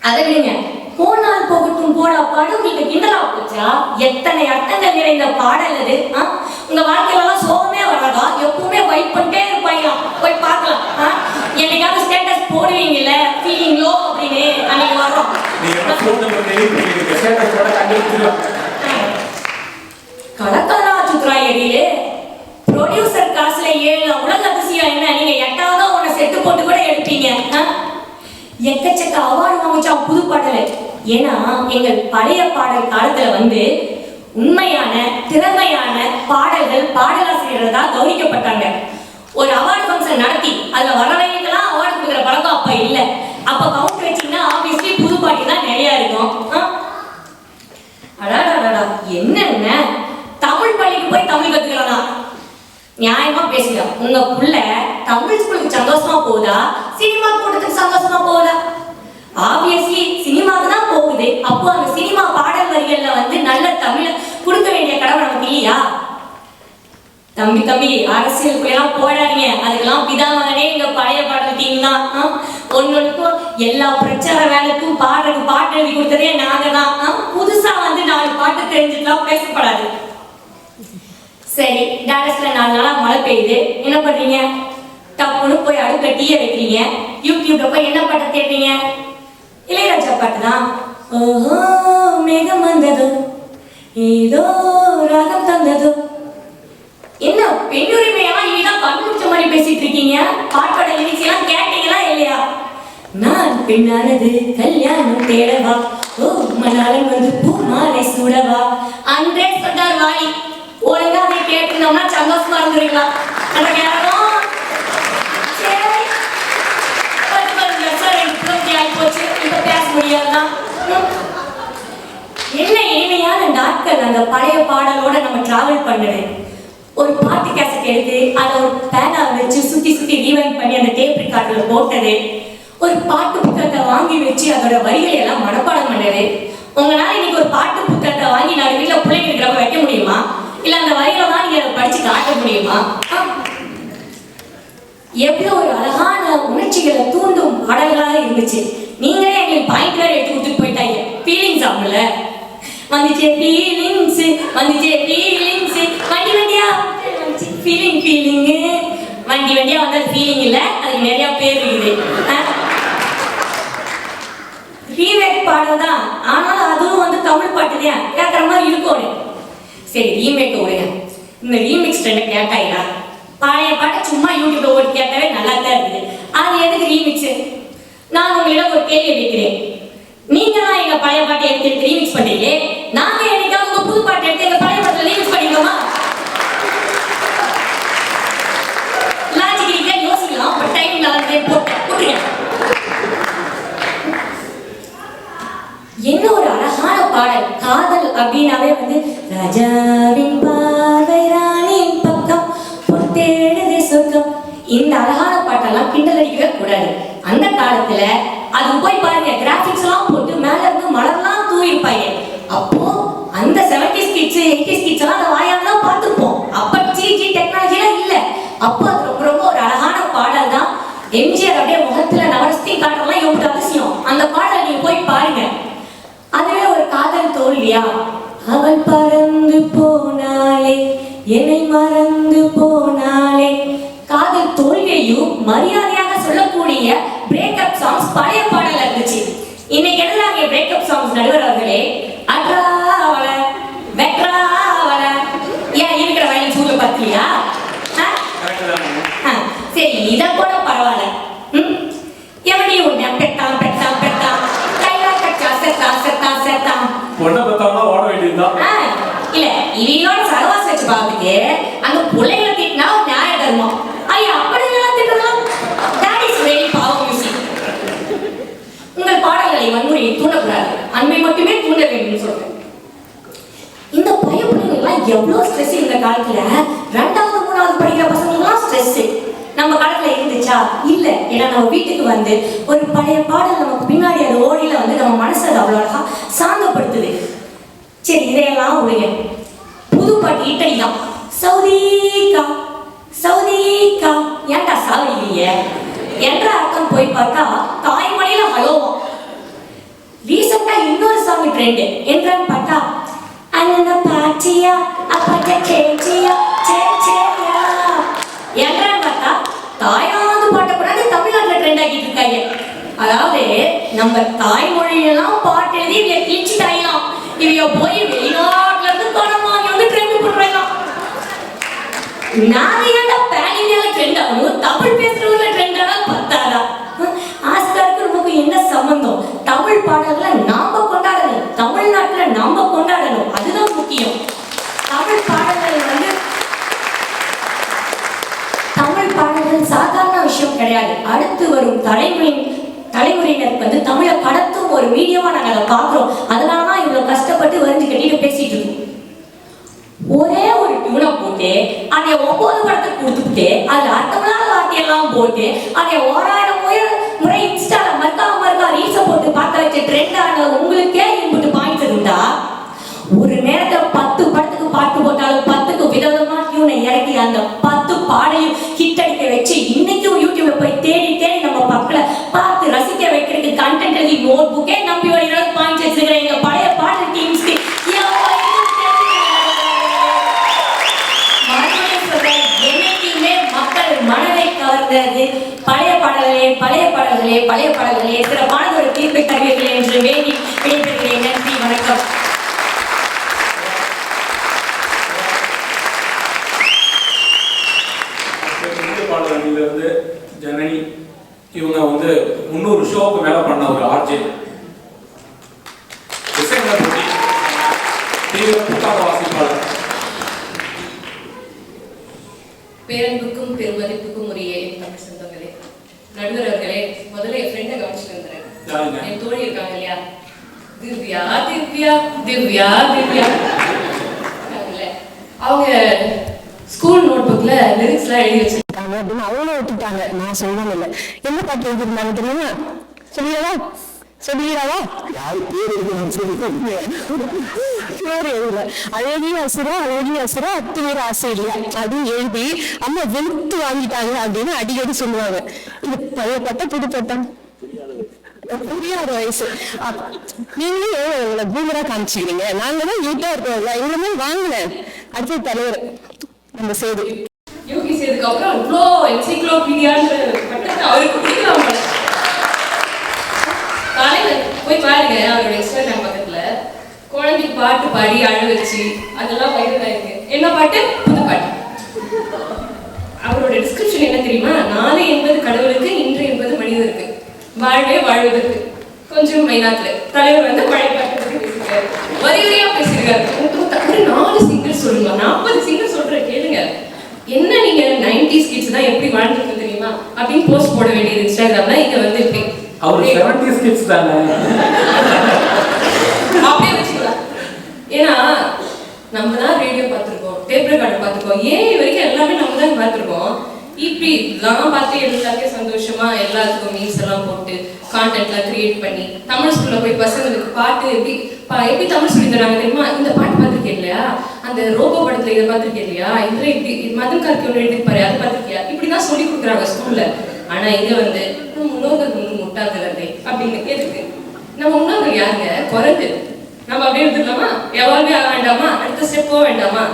அதை விடுங்க. போனால் போகட்டும் போடா பாடு உங்களுக்கு கிண்டலா போச்சா? எத்தனை அர்த்தங்கள் நிறைந்த பாடல் அது. உங்க வாழ்க்கையில எல்லாம் சோகமே வராதா? எப்பவுமே வைப் பண்ணிட்டே இருப்பாங்க. போய் பார்க்கலாம். என்னைக்காவது ஸ்டேட்டஸ் போடுவீங்கல்ல ஃபீலிங் லோ அப்படின்னு அன்னைக்கு வரோம். கலக்கலா சுத்ராயரிலே ப்ரொடியூசர் காசுல 7 உலக அதிசயம் என்ன? நீங்க 8ஆவது உன்னை செட்டு போட்டு கூட எடுப்பீங்க. எக்கச்சக்க அவார்டு வாங்கிச்சா புது பாடல். ஏன்னா எங்கள் பழைய பாடல் காலத்துல வந்து உண்மையான திறமையான பாடல்கள் பாடலாசிரியர்கள் தான் கௌரவிக்கப்பட்டாங்க. ஒரு அவார்டு ஃபங்க்ஷன் நடத்தி அதுல வரவங்களுக்கெல்லாம் அவார்டு கொடுக்குற பழக்கம் அப்ப இல்ல. அப்ப கவுண்ட் வச்சீங்கன்னா ஆப்வியஸ்லி புது பாட்டு தான் நிறைய இருக்கும். அடாடாடா என்னென்ன தமிழ் பள்ளிக்கு போய் தமிழ் கத்துக்கலாம். நியாயமா பேசுங்க. உங்க புள்ள தமிழ் ஸ்கூலுக்கு சந்தோஷமா போகுதா சினிமா கூட்டத்துக்கு சந்தோஷமா போகுதா? ஆப்வியஸ்லி சினிமாவுக்கு தான் போகுது. அப்போ அந்த சினிமா பாடல் வரிகள்ல வந்து நல்ல தமிழ கொடுக்க வேண்டிய கடமை நமக்கு இல்லையா? தம்பி அரசியலுக்குள்ளெல்லாம் போடாதீங்க. அதுக்கெல்லாம் பிதாமகனே இங்க பழைய பாடல் டீம் தான். ஒன்னொன்னுக்கும் எல்லா பிரச்சார வேலைக்கும் பாடுறதுக்கு பாட்டு எழுதி கொடுத்ததே நாங்க தான். புதுசா வந்து 4 பாட்டு தெரிஞ்சுக்கலாம் பேசப்படாது. சரி, டாலஸ்ல 4 நாளா மழை பெய்யுது. என்ன பண்றீங்க? டப்புன்னு போய் அடுப்புல டீயை வைக்கிறீங்க. யூடியூப்ல போய் என்ன பாட்டை தேடுறீங்க? இளையராஜா பாட்டு தான். ஓஹோ மேகம் வந்ததோ ஏதோ ராகம் தந்ததோ. என்ன பெண்ணுரிமையெல்லாம் இதான் கண்டுபிடிச்ச மாதிரி பேசிட்டு இருக்கீங்க. பாட்டோட லிரிக்ஸ் எல்லாம் கேட்டீங்களா இல்லையா? நான் பெண்ணானது கல்யாணம் தேடவா, ஓ மணாலன் வந்து பூ மாலை சூடவா. அன்றே சொன்னார் வாலி. ஒழுங்கா அதை கேட்டிருந்தோம்னா சந்தோஷமா இருந்திருக்கலாம். அந்த யாரும் பேச முடியாதுதான். என்ன இனிமையான நாட்கள் அந்த பழைய பாடலோட நம்ம டிராவல் பண்ணது. ஒரு பாட்டு கேசட் எடுத்து அதை ஒரு பேனா வச்சு சுத்தி ரீவைண்ட் பண்ணி அந்த டேப் ரெக்கார்டர்ல போட்டது. ஒரு பாட்டு புத்தகத்தை வாங்கி வச்சு அதோட வரிகளை எல்லாம் மனப்பாடம் பண்ணது. உங்களால இன்னைக்கு ஒரு பாட்டு புத்தகத்தை வாங்கி நான் வீட்டுல பிள்ளைங்க இருக்கிறப்ப வைக்க முடியுமா? இல்ல அந்த வரிகளை தான் நீங்க படிச்சு காட்ட முடியுமா? எவ்வளவு ஒரு அழகான உணர்ச்சிகளை தூண்டும் பாடல்களாக இருந்துச்சு. நீங்களே எங்களுக்கு பாயிண்ட் வேற எடுத்து கொடுத்துட்டு போயிட்டாங்க. ஃபீலிங்ஸ் ஆகல. வந்துச்சே ஃபீலிங்ஸ் வந்துச்சே ஃபீலிங்ஸ் வண்டி வண்டியா வந்துச்சு ஃபீலிங் வண்டி வண்டியா வந்தது ஃபீலிங் இல்ல அதுக்கு நிறைய பேர் இருக்குது ரீமேக் பாடல் தான் ஆனாலும் அதுவும் வந்து தமிழ் பாட்டு தான் கேட்கற மாதிரி இருக்கும் சரி ரீமேக் விடுங்க இந்த ரீமிக்ஸ் ட்ரெண்டை கேட்டாயினா பழைய பாட்டை சும்மா யூடியூப்ல ஓடி கேட்டாவே நல்லா தான் இருக்குது அது எதுக்கு ரீமிக்ஸ் நான் உங்களிடம் ஒரு கேள்வி வைக்கிறேன் நீங்க தான் எங்க பழைய பாட்டை எடுத்து ரீமிக்ஸ் பண்றீங்க நாங்க என்னைக்காவது உங்க புது பாட்டை எடுத்து எங்க பழைய பாட்டில் ரீமிக்ஸ் பண்ணிக்கோமா லாஜிக் யோசிக்கலாம் பட் டைம் போட்டுருங்க என்ன ஒரு அழகான பாடல் காதல் அப்படின்னாவே வந்து ராஜாவின் பார்வை ராணியின் பக்கம் பொத்தேடுதே சொர்க்கம் இந்த அழகான பாட்டெல்லாம் கிண்டல் அடிக்கவே கூடாது அந்த காலத்துல அது போய் பாருங்க கிராபிக்ஸ் எல்லாம் போட்டு மேல இருந்து மலர்லாம் தூவிருப்பாங்க அப்போ அந்த 70s கிட்ஸ் 80s கிட்ஸ் எல்லாம் அந்த வாயால தான் பார்த்துருப்போம் அப்ப ஜிஜி டெக்னாலஜி எல்லாம் இல்ல அப்போ அது ரொம்ப ரொம்ப ஒரு அழகான பாடல் தான் எம்ஜிஆர் அப்படியே முகத்துல நவரஸ்தி காட்டலாம் எவ்வளவு அவசியம் அந்த பாடலை நீங்க போய் பாருங்க அதுவே ஒரு காதல் தோல்வியா அவள் பறந்து போனாலே என்னை மறந்து போனாலே காதல் தோல்வியையும் மரியாதையாக சொல்லக்கூடிய பிரேக்கப் சாங்ஸ் பழைய பாடல இருந்துச்சு இன்னைக்கு எழுதுறாங்க பிரேக்கப் சாங்ஸ் நடுவர் அவர்களே அட்ராவல வெட்ராவல ஏன் இருக்கிற வயலின் சூழல் பார்த்தியா சரி இத கூட பரவாயில்ல எப்படி ஒண்ணு பெட்டான் பெட்டான் பெட்டான் பொண்ணை பத்தாம ஓட வேண்டியதுதான் இல்ல இவனோட சகவாசம் வச்சு பார்த்துட்டு அந்த பிள்ளைங்களை திட்டினா ஒரு நியாய தர்மம் ஐயா அப்படி எல்லாம் திட்டலாம் that is very powerful music உங்கள் பாடல்களை வன்முறையை தூண்டக்கூடாது அன்பை மட்டுமே தூண்ட வேண்டும் சொல்றேன் இந்த பயப்படுகள் எல்லாம் எவ்வளவு ஸ்ட்ரெஸ் இந்த காலத்துல 2வது 3வது படிக்கிற பசங்க எல்லாம் ஸ்ட்ரெஸ் நம்ம காலத்துல இருந்துச்சா இல்ல ஏன்னா நம்ம வீட்டுக்கு வந்து ஒரு பழைய பாடல் நமக்கு பின்னாடி அது ஓடியில வந்து நம்ம மனசை அது அவ்வளவு அழகா சாந்தப்படுத்துது சரி இதையெல்லாம் விடுங்க புது பாட்டு இட்டடி தான் சவுதிக்கா சவுதிக்கா ஏன்டா சாவடிக்கிறீங்க என்ற அர்த்தம் போய் பார்த்தா தாய்மொழியில ஹலோவா ரீசெண்டா இன்னொரு சாங் ட்ரெண்ட் என்றான்னு பார்த்தா அந்த பாட்டியா அப்பட்ட சேச்சியா சேச்சியா என்றான்னு பார்த்தா தாயாவது பாட்டை கூட தமிழ்நாட்டுல ட்ரெண்ட் ஆகிட்டு இருக்காங்க அதாவது நம்ம தாய்மொழியெல்லாம் பாட்டு எழுதி இவங்க கிழிச்சு தாயலாம் இவங்க போய் வெளிநாட்டுல இருந்து பணம் வாங்கி வந்து ட்ரெண்ட் பண்றாங்க நாங்க ஏன்டா பேனியால ட்ரெண்ட் ஆகணும் தமிழ் பேசுறவங்கள ட்ரெண்ட் ஆனா பத்தாதா ஆஸ்காருக்கு நமக்கு என்ன சம்பந்தம் தமிழ் பாடல்களை நாம கொண்டாடணும் தமிழ்நாட்டுல நாம கொண்டாடணும் அதுதான் முக்கியம் தமிழ் பாடல்கள் வந்து தமிழ் பாடல்கள் சாதாரண விஷயம் கிடையாது அடுத்து வரும் தலைமுறையினருக்கு வந்து தமிழை கடத்தும் ஒரு மீடியமா நாங்க அதை பாக்குறோம் அதனாலதான் இவ்வளவு கஷ்டப்பட்டு வரைஞ்சு கட்டிட்டு பேசிட்டு இருக்கோம் ஒரே ஒரு டியூனை போட்டு அதை 9 படத்துக்கு கொடுத்துட்டு அதுல அர்த்தமில்லாத வார்த்தையெல்லாம் போட்டு அதை 1000 முறை இன்ஸ்டால மறுக்கா ரீல்ஸ போட்டு பார்க்க வச்ச ட்ரெண்ட் ஆன உங்களுக்கே இன்புட்டு பாயிண்ட்ஸ் இருந்தா ஒரு நேரத்துல 10 படத்துக்கு பாட்டு போட்டாலும் 10க்கு விதவிதமா டியூனை இறக்கி அந்த 10 பாடையும் ஹிட் அடிக்க வச்சு இன்னைக்கும் யூடியூப்ல போய் தேடி நம்ம மக்களை பார்த்து ரசிக்க வைக்கிறதுக்கு கண்டென்ட் எழுதி நோட் புக்கே நம்பி வழிகிற பாயிண்ட்ஸ் வச்சிருக்கிற எங்க பழைய பாடல் டீம்ஸ்க்கு என்னைக்குமே மக்கள் மனதை கவர்ந்தது பழைய பாடல்களே சிறப்பான ஒரு தீர்ப்பை தருவீர்கள் என்று வேண்டி விடைபெறுகிறேன் நன்றி வணக்கம் இருந்து ஜனனி இவங்க வந்து 300 ஷோக்கு மேல பண்ண ஒரு ஆர்ஜே வாசிப்பாளர் பேரன்புக்கும் பெருமதிப்புக்கும் உரிய தமிழ் சொந்தங்களே நடுவர் அவர்களே முதல்ல என் ஃப்ரெண்டை கவனிச்சுட்டு வந்துடுறேன் என் தோழி இருக்காங்க இல்லையா திவ்யா திவ்யா திவ்யா திவ்யா அவங்க ஸ்கூல் நோட் புக்ல லிரிக்ஸ் எல்லாம் எழுதி வச்சிருக்காங்க அப்படின்னு அவங்களும் விட்டுட்டாங்க நான் சொல்லவே இல்லை என்ன பாட்டு எழுதிருந்தாங்க தெரியுமா சொல்லிடாவா யாரு பேர் எழுதல அழகிய அசுரா அத்துமீற ஆசை இல்லையா அப்படின்னு எழுதி அம்மா வெளுத்து வாங்கிட்டாங்க அப்படின்னு அடிக்கடி சொல்லுவாங்க இது பழைய பட்டம் புது பட்டம் புரியாத வயசு. நீங்களே எவ்வளவு பூமரா காமிச்சுக்கிறீங்க. நாங்க தான் யூட்டா இருக்கோம்ல, எங்களுமே வாங்கினேன். அடுத்த தலைவர் நம்ம சேது யூகி சேதுக்கு அப்புறம் இவ்வளோ என்சைக்ளோபீடியான்ற பட்டத்தை அவருக்கு பிடிக்கலாம். காலையில போய் பாருங்க அவரோட இன்ஸ்டாகிராம் பக்கத்துல குழந்தைக்கு பாட்டு பாடி அழ வச்சு அதெல்லாம் வைரல் ஆயிருக்கு. என்ன பாட்டு? புது பாட்டு. அவரோட டிஸ்கிரிப்ஷன் என்ன தெரியுமா? நாளை என்பது கடவுளுக்கு, இன்று என்பது மனிதருக்கு, வாழ்வே வாழ்வதற்கு. கொஞ்சம் மைனாத்துல தலைவர் வந்து பழைய பாட்டு பற்றி பேசியிருக்காரு, வரி வரியா பேசியிருக்காரு. ஒரு 4 சிங்கிள் சொல்லுங்க, 40 சிங்கிள் சொல்ற கேளுங்க. என்ன நீங்க 90s கிட்ஸ் தான் எப்படி வாழ்ந்துருக்கு தெரியுமா அப்படின்னு போஸ்ட் போட வேண்டியது இன்ஸ்டாகிராம்ல. இங்க வந்து இப்படி அவர் 70s கிட்ஸ் தானே, அப்படியே வச்சுக்கலாம். ஏன்னா நம்ம தான் ரேடியோ பார்த்துருக்கோம், டேப் ரெக்கார்டர் பார்த்துருக்கோம், ஏன் வரைக்கும் எல்லாமே நம்ம தான் பார்த்துருக்கோம். இப்படி இதெல்லாம் பார்த்து எல்லாத்தையும் சந்தோஷமா எல்லாத்துக்கும் மீன்ஸ் எல்லாம் போட்டு கான்டென்ட்லாம் கிரியேட் பண்ணி தமிழ் ஸ்கூல்ல போய் பசங்களுக்கு பாட்டு எப்படி தமிழ் சொல்லி தராங்க தெரியுமா? இந்த பாட்டு பார்த்துருக்கேன் இல்லையா, அந்த ரோபோ படத்துல இதை பார்த்துருக்கேன் இல்லையா, இதுல இப்படி மதம் கார்க்கு ஒன்று எழுதிருப்பாரு அதை பார்த்துருக்கியா, இப்படிதான் சொல்லி கொடுக்குறாங்க ஸ்கூல்ல. ஆனா இங்க வந்து நம்ம முன்னோர்கள் ஒன்று முட்டாள்கள் அப்படின்னு எதுக்கு? நம்ம முன்னோர்கள் யாருங்க? குரங்கு. நம்ம அப்படியே எடுத்துக்கலாமா? எவால்வே ஆக வேண்டாமா? அடுத்த ஸ்டெப் போக வேண்டாமா?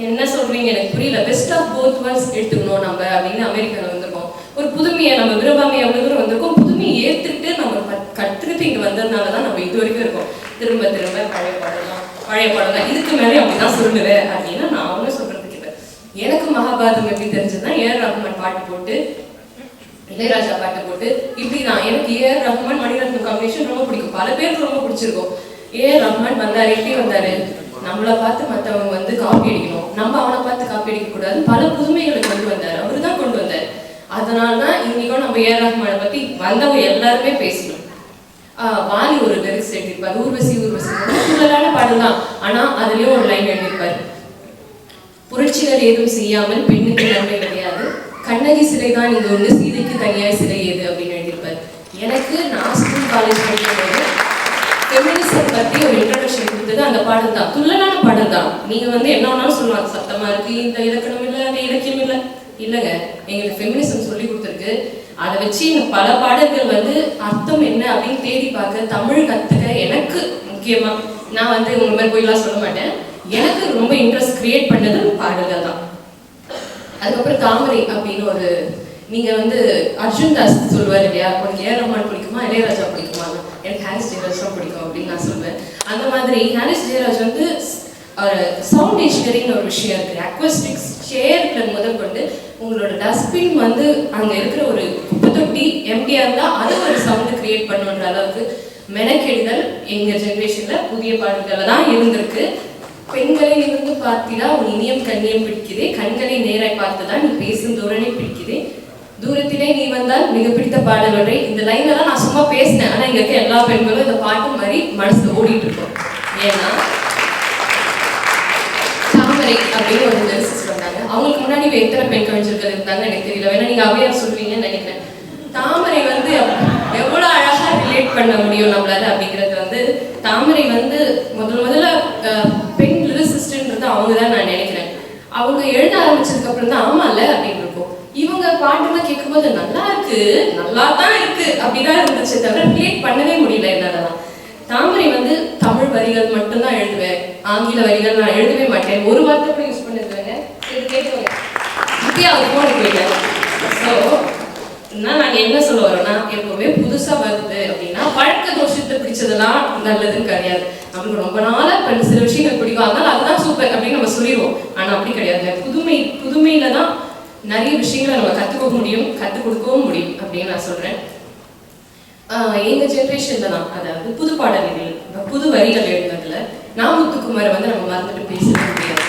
என்ன சொல்றீங்க எனக்கு புரியல. பெஸ்ட் ஆஃப் போத் வேர்ல்ட்ஸ் எடுத்துக்கணும் நம்ம அப்படின்னு அமெரிக்கால வந்திருக்கோம். ஒரு புதுமையை நம்ம விரும்பாம எவ்வளவு தூரம் வந்திருக்கோம், புதுமையை ஏத்துக்கிட்டு நம்ம கற்றுக்கிட்டு இங்க வந்ததுனாலதான் நம்ம இது வரைக்கும் இருக்கோம். திரும்ப திரும்ப பழைய பாடம் தான் இதுக்கு மேலே அப்படிதான் சொல்லுவேன் அப்படின்னா நான் ஒன்னும் சொல்றதுக்கு இல்லை. எனக்கு மகாபாரதம் எப்படி தெரிஞ்சதுன்னா ஏஆர் ரஹ்மான் பாட்டு போட்டு, இளையராஜா பாட்டு போட்டு இப்படிதான். எனக்கு ஏஆர் ரஹ்மான் மணிரத்னம் காம்பினேஷன் ரொம்ப பிடிக்கும், பல பேருக்கு ரொம்ப பிடிச்சிருக்கும். ஏஆர் ரஹ்மான் வந்தாரு, எப்படி வந்தாரு? நம்மளை பார்த்து மற்றவங்க வந்து காப்பி அடிக்கணும், நம்ம அவனை பார்த்து காப்பி அடிக்க கூடாது, பல புதுமைகளை கொண்டு வந்தாரு, அவரு தான் கொண்டு வந்தாரு. அதனாலதான் இன்னைக்கும் நம்ம ஏஆர் ரஹ்மானை பத்தி வந்தவங்க எல்லாருமே பேசணும். வாலி ஒரு லிரிக்ஸ் எழுதியிருப்பாரு, ஊர்வசி ஊர்வசி சூழலான பாடல் தான், ஆனா அதுலயும் ஒரு லைன் எழுதியிருப்பாரு, புரட்சிகள் ஏதும் செய்யாமல் பெண்ணுக்கு நன்மை கிடையாது, கண்ணகி சிலைதான் இங்க ஒண்ணு, சீதைக்கு தனியாய் சிலை ஏது அப்படின்னு எழுதியிருப்பாரு. எனக்கு நான் ஸ்கூல் காலேஜ் படிக்கும்போது ஃபெமினிசம் பத்தி ஒரு இன்ட்ரோடக்ஷன் கொடுத்தது அந்த பாடல் தான், துள்ளலான பாடல் தான். நீங்க வந்து என்ன வேணாலும் சொல்லலாம், சத்தமா இருக்கு, இந்த இலக்கணம் இல்லை, அந்த இலக்கியம் இல்லை, இல்லைங்க. எங்களுக்கு ஃபெமினிசம் சொல்லி கொடுத்துருக்கு. அதை வச்சு பல பாடல்கள் வந்து அர்த்தம் என்ன அப்படின்னு தேடி பார்க்க, தமிழ் கத்துக்க எனக்கு முக்கியமா நான் வந்து உங்க மாதிரி போயெல்லாம் சொல்ல மாட்டேன், எனக்கு ரொம்ப இன்ட்ரெஸ்ட் கிரியேட் பண்ணது பாடல்கள் தான். அதுக்கப்புறம் தாமரை அப்படின்னு ஒரு, நீங்க வந்து அர்ஜுன் தாஸ் சொல்லுவார் இல்லையா, உனக்கு ஏஆர் ரஹ்மான் பிடிக்குமா இளையராஜா பிடிக்குமா? எனக்கு ஹாரிஸ் ஜெயராஜ் தான் பிடிக்கும் அப்படின்னு நான் சொல்லுவேன். அந்த மாதிரி ஹாரிஸ் ஜெயராஜ் வந்து ஒரு சவுண்ட் இன்ஜினியரிங் ஒரு விஷயம் இருக்கு. அக்வஸ்டிக்ஸ் சேர்ல முதல் கொண்டு உங்களோட டஸ்ட்பின் வந்து அங்க இருக்கிற ஒரு குப்பை தொட்டி எம்டியா இருந்தா அது ஒரு சவுண்ட் கிரியேட் பண்ணுன்ற அளவுக்கு மெனக்கெடுதல் எங்க ஜெனரேஷன்ல புதிய பாடல்கள்ல தான் இருந்திருக்கு. பெண்களை நிமிர்ந்து பார்த்திடா உன் இனியம் கண்ணியம் பிடிக்குதே, கண்களை நேராய் பார்த்துதான் நீ பேசும் தோரணை பிடிக்குதே, தூரத்திலே நீ வந்தால் மிக பிடித்த பாடல் ஒன்றை. இந்த லைன்ல தான் நான் சும்மா பேசினேன், ஆனா இங்க இருக்க எல்லா பெண்களும் இந்த பாட்டு மாதிரி மனசுல ஓடிட்டு இருக்கோம். ஏன்னா தாமரை அப்படின்னு ஒரு லிரிசிஸ்ட் வந்தாங்க, அவங்களுக்கு முன்னாடி எத்தனை பெண் கவிஞர்கள் இருந்தாங்க எனக்கு தெரியல, வேணா நீங்க அவையார் சொல்லுவீங்கன்னு நினைக்கிறேன். தாமரை வந்து எவ்வளவு அழகா ரிலேட் பண்ண முடியும் நம்மளால அப்படிங்கிறது வந்து, தாமரை வந்து முதல்ல பெண் லிரிசிஸ்ட்ன்றது அவங்க தான் நான் நினைக்கிறேன். அவங்க எழுத ஆரம்பிச்சதுக்கு அப்புறம் தான் ஆமா இல்ல அப்படின்னு இருக்கும். இவங்க பாட்டுலாம் கேட்கும்போது நல்லா இருக்கு, நல்லா தான் இருக்கு அப்படிதான் இருந்துச்சு தவிர ரிலேட் பண்ணவே முடியல என்னாலதான். தாமரை வந்து தமிழ் வரிகள் மட்டும்தான் எழுதுவேன், ஆங்கில வரிகள் நான் எழுதவே மாட்டேன், ஒரு வார்த்தை கூட யூஸ் பண்ணிருக்காங்க. இது கேட்குவாங்க இப்படியே அவங்க போன போயிட்டேன். ஸோ நாங்கள் என்ன சொல்ல வரோம்னா, எப்பவுமே புதுசா வருது அப்படின்னா பழக்க தோஷத்தை பிடிச்சதெல்லாம் நல்லதுன்னு கிடையாது. நம்மளுக்கு ரொம்ப நாளா சில விஷயங்கள் பிடிக்கும், அதனால அதுதான் சூப்பர் அப்படின்னு நம்ம சொல்லிடுவோம். ஆனா அப்படி கிடையாது. புதுமையில தான் நிறைய விஷயங்களை நம்ம கத்துக்க முடியும், கற்றுக் கொடுக்கவும் முடியும் அப்படின்னு நான் சொல்றேன். எங்க ஜென்ரேஷன்ல தான், அதாவது புது பாடல்கள் புது வரிகள் எழுதுனதுல நான் முத்துக்குமாரை வந்து நம்ம மறந்துட்டு பேசவே முடியாது.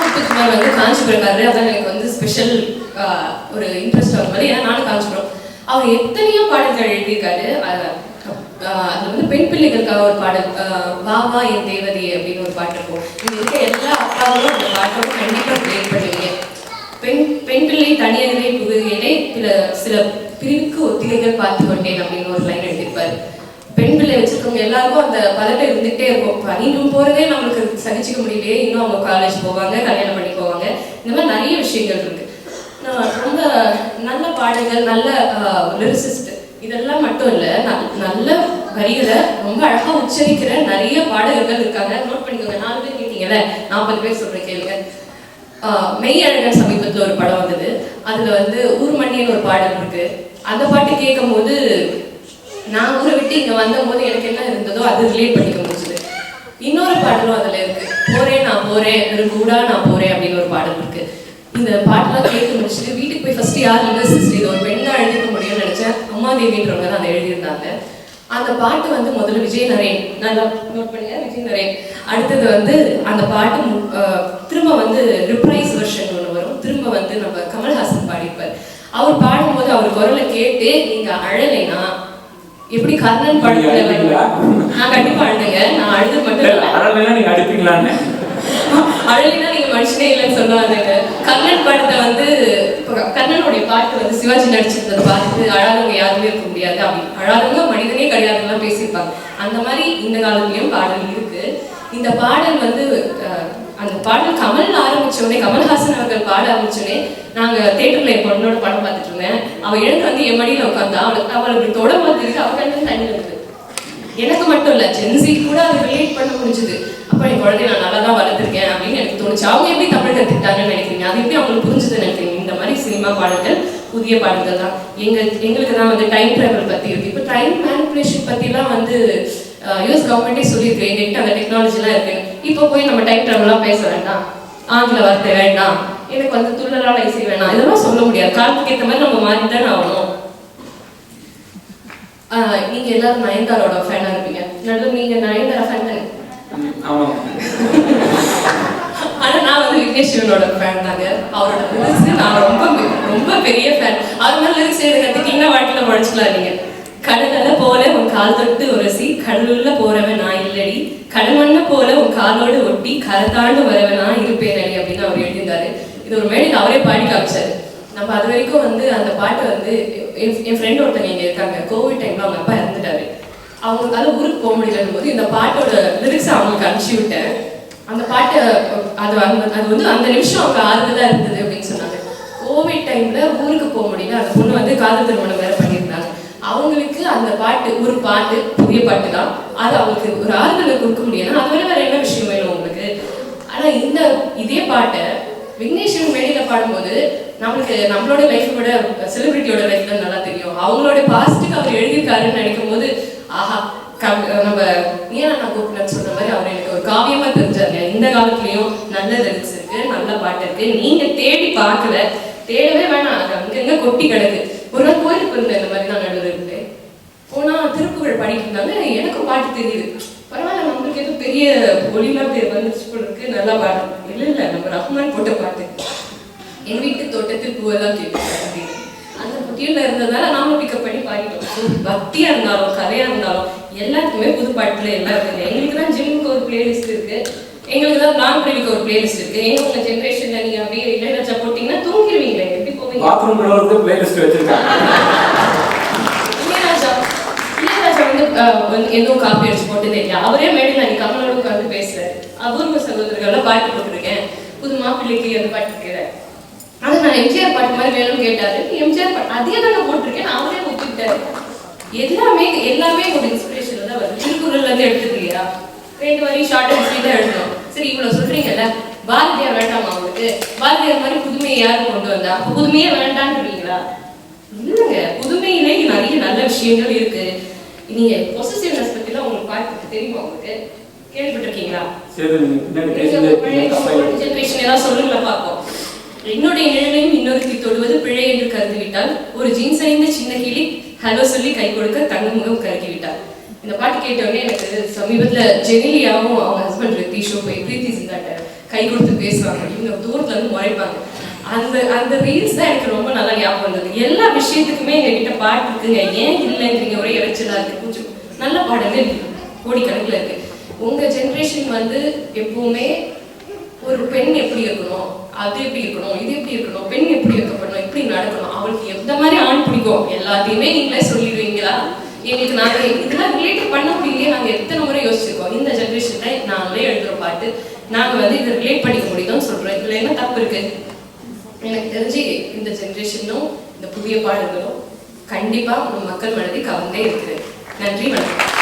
முத்துக்குமார் வந்து காஞ்சிபுரக்காரரு, அதான் எனக்கு வந்து ஸ்பெஷல் ஒரு இன்ட்ரெஸ்ட் வர மாதிரி. ஏன்னா நானும் காஞ்சிபுரம். அவர் எத்தனையோ பாடல்கள் எழுதியிருக்காரு. அது வந்து பெண் பிள்ளைகளுக்காக ஒரு பாடல், வா வா என் தேவதை அப்படின்னு ஒரு பாட்டு இருக்கும். இங்க இருக்க எல்லா அப்பாவும் அந்த பாட்டோட கண்டிப்பா பிளேட் பண்ணுவீங்க. பெண் பிள்ளை தனியகவே புகுகையிலே சில பிரிவுக்கு ஒத்திகைகள் பார்த்து கொண்டேன் அப்படின்னு ஒரு லைன் எழுதியிருப்பாரு. பெண் பிள்ளை வச்சிருக்கவங்க எல்லாருக்கும் அந்த பதட்டம் இருந்துகிட்டே இருக்கும். பணிக்கும் போறதே நம்மளுக்கு சகிச்சுக்க முடியலையே, இன்னும் அவங்க காலேஜ் போவாங்க, கல்யாணம் பண்ணி போவாங்க, இந்த மாதிரி நிறைய விஷயங்கள் இருக்கு. ரொம்ப நல்ல பாடல்கள், நல்ல லிரிசிஸ்ட், இதெல்லாம் மட்டும் இல்லை, நல்ல வரிகளை ரொம்ப அழகா உச்சரிக்கிற நிறைய பாடகர்கள் இருக்காங்க. நோட் பண்ணிக்கோங்க. 4 பேர் கேட்டீங்கல்ல, 40 பேர் சொல்ற கேளுங்க. மெய்யழகன் சமீபத்தில் ஒரு படம் வந்தது. அதுல வந்து ஊர்மணியன் ஒரு பாடல் இருக்கு. அந்த பாட்டு கேட்கும் போது நான் ஊரை விட்டு இங்க வந்த போது எனக்கு என்ன இருந்ததோ அது ரிலேட் பண்ணிக்க முடிஞ்சது. இன்னொரு பாடலும் அதுல இருக்கு. போறேன் நான் போறேன், ஒரு கூடா நான் போறேன் அப்படின்னு ஒரு பாடல் இருக்கு. இந்த பாட்டெல்லாம் கேட்டு முடிச்சுட்டு வீட்டுக்கு போய் ஃபர்ஸ்ட் யார் லிரிசிஸ்ட், இது ஒரு பெண் தான் எழுதிக்க முடியும்னு நினைச்சேன். உமாதேவின்றவங்க தான் அதை எழுதியிருந்தாங்க. அந்த பாட்டு வந்து முதல்ல விஜய் நரேன், நல்லா நோட் பண்ணுங்க, விஜய் நரேன். அடுத்தது வந்து அந்த பாட்டு திரும்ப வந்து ரிப்ரைஸ் வெர்ஷன் ஒன்று வரும். திரும்ப வந்து நம்ம கமல்ஹாசன் பாடிப்பார். அவர் பாடும்போது அவர் குரலை கேட்டு நீங்க அழலைன்னா எப்படி கர்ணன் படத்துல நான் கண்டிப்பா அழுதுங்க. நான் அழுது மட்டும் இல்லை, நீங்க அடிப்பீங்களான்னு அழலினா நீங்க மனுஷனே இல்லைன்னு சொல்லுவாங்க. கர்ணன் படத்தை வந்து கர்ணனுடைய பாட்டு வந்து சிவாஜி நடிச்சிருந்ததை பார்த்து அழாதவங்க யாருமே இருக்க முடியாது, அப்படி அழாதவங்க மனிதனே கிடையாதுலாம் பேசியிருப்பாங்க. அந்த மாதிரி இந்த காலத்துலயும் பாடல் இருக்கு. இந்த பாடல் வந்து அந்த பாடல் கமல் ஆரம்பிச்சோடனே, கமல்ஹாசன் அவர்கள் பாட ஆரம்பிச்சோடனே, நாங்க தியேட்டர்ல என் பொண்ணோட படம் பார்த்துட்டு இருந்தேன். அவ எழுந்து வந்து என் மடியில உட்காந்தா. அவளுக்கு தொட மாதிரி அவ கண்ணு தண்ணி வருது. எனக்கு மட்டும் இல்ல, ஜென்சி கூட அதை ரிலேட் பண்ண முடிஞ்சது. அப்ப என் குழந்தைய நான் நல்லா தான் வளர்த்துருக்கேன் அப்படின்னு எனக்கு தோணுச்சு. அவங்க எப்படி தமிழ் கற்றுக்கிட்டாங்கன்னு நினைக்கிறீங்க? அது எப்படி அவங்களுக்கு புரிஞ்சுதுன்னு நினைக்கிறீங்க? இந்த மாதிரி சினிமா பாடல்கள், புதிய பாடல்கள் தான். எங்களுக்கு தான் வந்து டைம் டிராவல் பத்தி இருக்கு. இப்போ டைம் மேனிபுலேஷன் பத்திலாம் வந்து யூஎஸ் கவர்மெண்டே சொல்லியிருக்கு, எங்ககிட்ட அந்த டெக்னாலஜிலாம் இருக்கு. இப்போ போய் நம்ம டைம் டிராவல்லாம் பேச வேண்டாம், ஆங்கில வார்த்தை வேண்டாம், எனக்கு வந்து துள்ளலான இசை வேணாம், இதெல்லாம் சொல்ல முடியாது. காலத்துக்கு ஏற்ற மாதிரி நம்ம மாறிதான் ஆகணும். நீங்க எல்லாரும் நயன்தாரோட ஃபேனா இருப்பீங்க. நடுவில் நீங்க நயன்தாரா ஃபேன் தானே? ஆனா நான் வந்து விக்னேஷ் சிவனோட ஃபேன் தாங்க. அவரோட லிரிக்ஸ் நான் ரொம்ப பெரிய ஃபேன். அவர் மாதிரி லிரிக்ஸ் எழுத கத்துக்கிட்டீங்கன்னா வாழ்க்கையில உழைச்சிக்கலாம். நீங்க கடல்ல போல உன் கால் தொட்டு உரசி, கடலுள்ள போறவன் நான் இல்லடி, கடல்மண்ண போல உன் காலோடு ஒட்டி, கரத்தாண்டு வரவன் நான் இருப்பேன் அடி அப்படின்னு அவர் எழுதியிருந்தாரு. இது ஒரு மேடையில் அவரே பாடி காமிச்சாரு. நம்ம அது வரைக்கும் வந்து அந்த பாட்டை வந்து என் ஃப்ரெண்ட் ஒருத்தங்க இங்கே இருக்காங்க. கோவிட் டைம்ல அவங்க அப்பா இறந்துட்டாரு. அவங்களுக்கால ஊருக்கு போக முடியலன்னு போது இந்த பாட்டோட லிரிக்ஸை அவங்களுக்கு அனுப்பிச்சு விட்டேன். அந்த பாட்டை அது வந்து அந்த நிமிஷம் அவங்க ஆறுதலா இருந்தது அப்படின்னு சொன்னாங்க. கோவிட் டைம்ல ஊருக்கு போக முடியல, அந்த பொண்ணு வந்து காதல் திருமணம் வேற பண்ணியிருந்தாங்க. அவங்களுக்கு அந்த பாட்டு, ஒரு பாட்டு, புதிய பாட்டு தான், அது அவங்களுக்கு ஒரு ஆறுதலை கொடுக்க முடியும்னா அது வேற என்ன விஷயம் வேணும் உங்களுக்கு? ஆனா இதே பாட்டை விக்னேஷன் மேடையில பாடும்போது நம்மளுக்கு நம்மளோட லைஃப் விட செலிபிரிட்டியோட லைஃப் தான் நல்லா தெரியும். அவங்களோட பாஸ்ட்டுக்கு அவர் எழுதியிருக்காருன்னு நினைக்கும் போது ஆஹா, நம்ம நீனா நான் கூப்பிட்டு சொல்ற மாதிரி அவர் எனக்கு ஒரு காவியமா தெரிஞ்சாருங்க. இந்த காலத்துலயும் நல்ல லிரிக்ஸ் இருக்கு, நல்ல பாட்டு இருக்கு. நீங்க தேடி பார்க்கல, தேடவே வேணாம், அங்கங்க கொட்டி கிடக்கு. ஒரு நாள் கோயிலுக்கு இருந்தேன், இந்த மாதிரி தான் நடுவில் இருக்கு. போனா திருப்புகழ் பாடிட்டு இருந்தாங்க. எனக்கும் பாட்டு தெரியுது. பரவாயில்ல, நம்மளுக்கு எதுவும் பெரிய ஒளிலாம் வந்துருச்சு போல இருக்கு, நல்லா பாடம். இல்லை நம்ம ரஹ்மான் போட்ட பாட்டு, என் வீட்டு தோட்டத்தில் பூவெல்லாம் கேட்பேன் அப்படின்னு அந்த புட்டியில இருந்ததுனால நாம பிக்கப் பண்ணி பாடிட்டோம். பக்தியா இருந்தாலும் கதையா இருந்தாலும் எல்லாத்துக்குமே புது பாட்டுல எல்லாம் இருக்குங்க. எங்களுக்கு தான் ஜிம்முக்கு ஒரு பிளேலிஸ்ட் இருக்கு, எங்களுக்கு தான் லாங் பிளேக்கு ஒரு பிளேலிஸ்ட் இருக்கு. உங்க ஜென்ரேஷன்ல நீங்க அப்படியே இளையராஜா போட்டீங்கன்னா தூங்கிடுவீங்களே, எப்படி போவீங்க? பிளேலிஸ்ட் வச்சிருக்காங்க. இளையராஜா வந்து எதுவும் காப்பி அடிச்சு போட்டதே இல்லை. அவரே மேடம் நான் கமலோட உட்காந்து பேசுறாரு. அபூர்வ சகோதரர்கள்லாம் பாட்டு போட்டுருக்கேன், புது மாப்பிள்ளைக்கு அந்த பாட்டு இருக்கிறேன். அது நான் எம்ஜிஆர் பாட்டு மாதிரி வேணும்னு கேட்டாரு. எம்ஜிஆர் பாட்டு அதே தான் நான் போட்டிருக்கேன், அவரே ஒத்துக்கிட்டாரு. எல்லாமே ஒரு இன்ஸ்பிரேஷன்ல தான் வருது. திருக்குறள்ல இருந்து எடுத்துக்கலையா, 2 வரி ஷார்ட் அண்ட் ஸ்வீட்டா எழுதணும். சரி, இவ்வளவு சொல்றீங்கல்ல, பாரதியார் வேண்டாமா உங்களுக்கு? பாரதியார் மாதிரி புதுமையை யாரு கொண்டு வந்தா? புதுமையே வேண்டான்றீங்களா? இல்லைங்க, புதுமையிலே நிறைய நல்ல விஷயங்கள் இருக்கு. நீங்க பொசசிவ்னஸ் பத்திலாம் உங்களுக்கு பாட்டு தெரியுமா? உங்களுக்கு கேள்விப்பட்டிருக்கீங்களா? ஜெனரேஷன் ஏதாவது சொல்லுங்களா பார்ப்போம். என்னுடைய நிழலையும் இன்னொருத்தி தொடுவது பிழை என்று கருதிவிட்டால், ஒரு ஜீன்ஸ் அணிந்த சின்ன கிளி ஹலோ சொல்லி கை கொடுக்க தங்க முகம் கருகி விட்டார். இந்த பாட்டு கேட்டோடனே எனக்கு சமீபத்துல ஜெனிலியாவும் அவங்க ஹஸ்பண்ட் ரித்தீஷோ போய் பிரீத்தி சிந்தாட்ட கை கொடுத்து பேசுவாங்க. இவங்க தூரத்துல இருந்து முறைப்பாங்க. அந்த ரீல்ஸ் தான் எனக்கு ரொம்ப நல்லா ஞாபகம் வந்தது. எல்லா விஷயத்துக்குமே எங்க கிட்ட பாட்டு இருக்குங்க. ஏன் இல்லைன்றீங்க? ஒரே இறைச்சலா இருக்கு. கொஞ்சம் நல்ல பாடல்கள் கோடிக்கணக்கில் இருக்கு. உங்க ஜென்ரேஷன் வந்து எப்பவுமே ஒரு பெண் எப்படி இருக்கணும், அது எப்படி இருக்கணும், இது எப்படி இருக்கணும், பெண் எப்படி இருக்கப்படணும், எப்படி நடக்கணும், அவளுக்கு எந்த மாதிரி ஆண் பிடிக்கும் எல்லாத்தையுமே நீங்களே சொல்லிடுவீங்களா? எங்களுக்கு நாங்க இதெல்லாம் ரிலேட் பண்ண முடியலையே. நாங்க எத்தனை முறை யோசிச்சிருக்கோம். இந்த ஜென்ரேஷன்ல நாங்களே எழுதுற பாட்டு நாங்க வந்து இதை ரிலேட் பண்ணிக்க முடியுதுன்னு சொல்றோம். இதுல என்ன தப்பு இருக்கு? எனக்கு தெரிஞ்சு இந்த ஜென்ரேஷனும் இந்த புதிய பாடல்களும் கண்டிப்பா நம்ம மக்கள் மனதை கவர்ந்தே இருக்குது. நன்றி, வணக்கம்.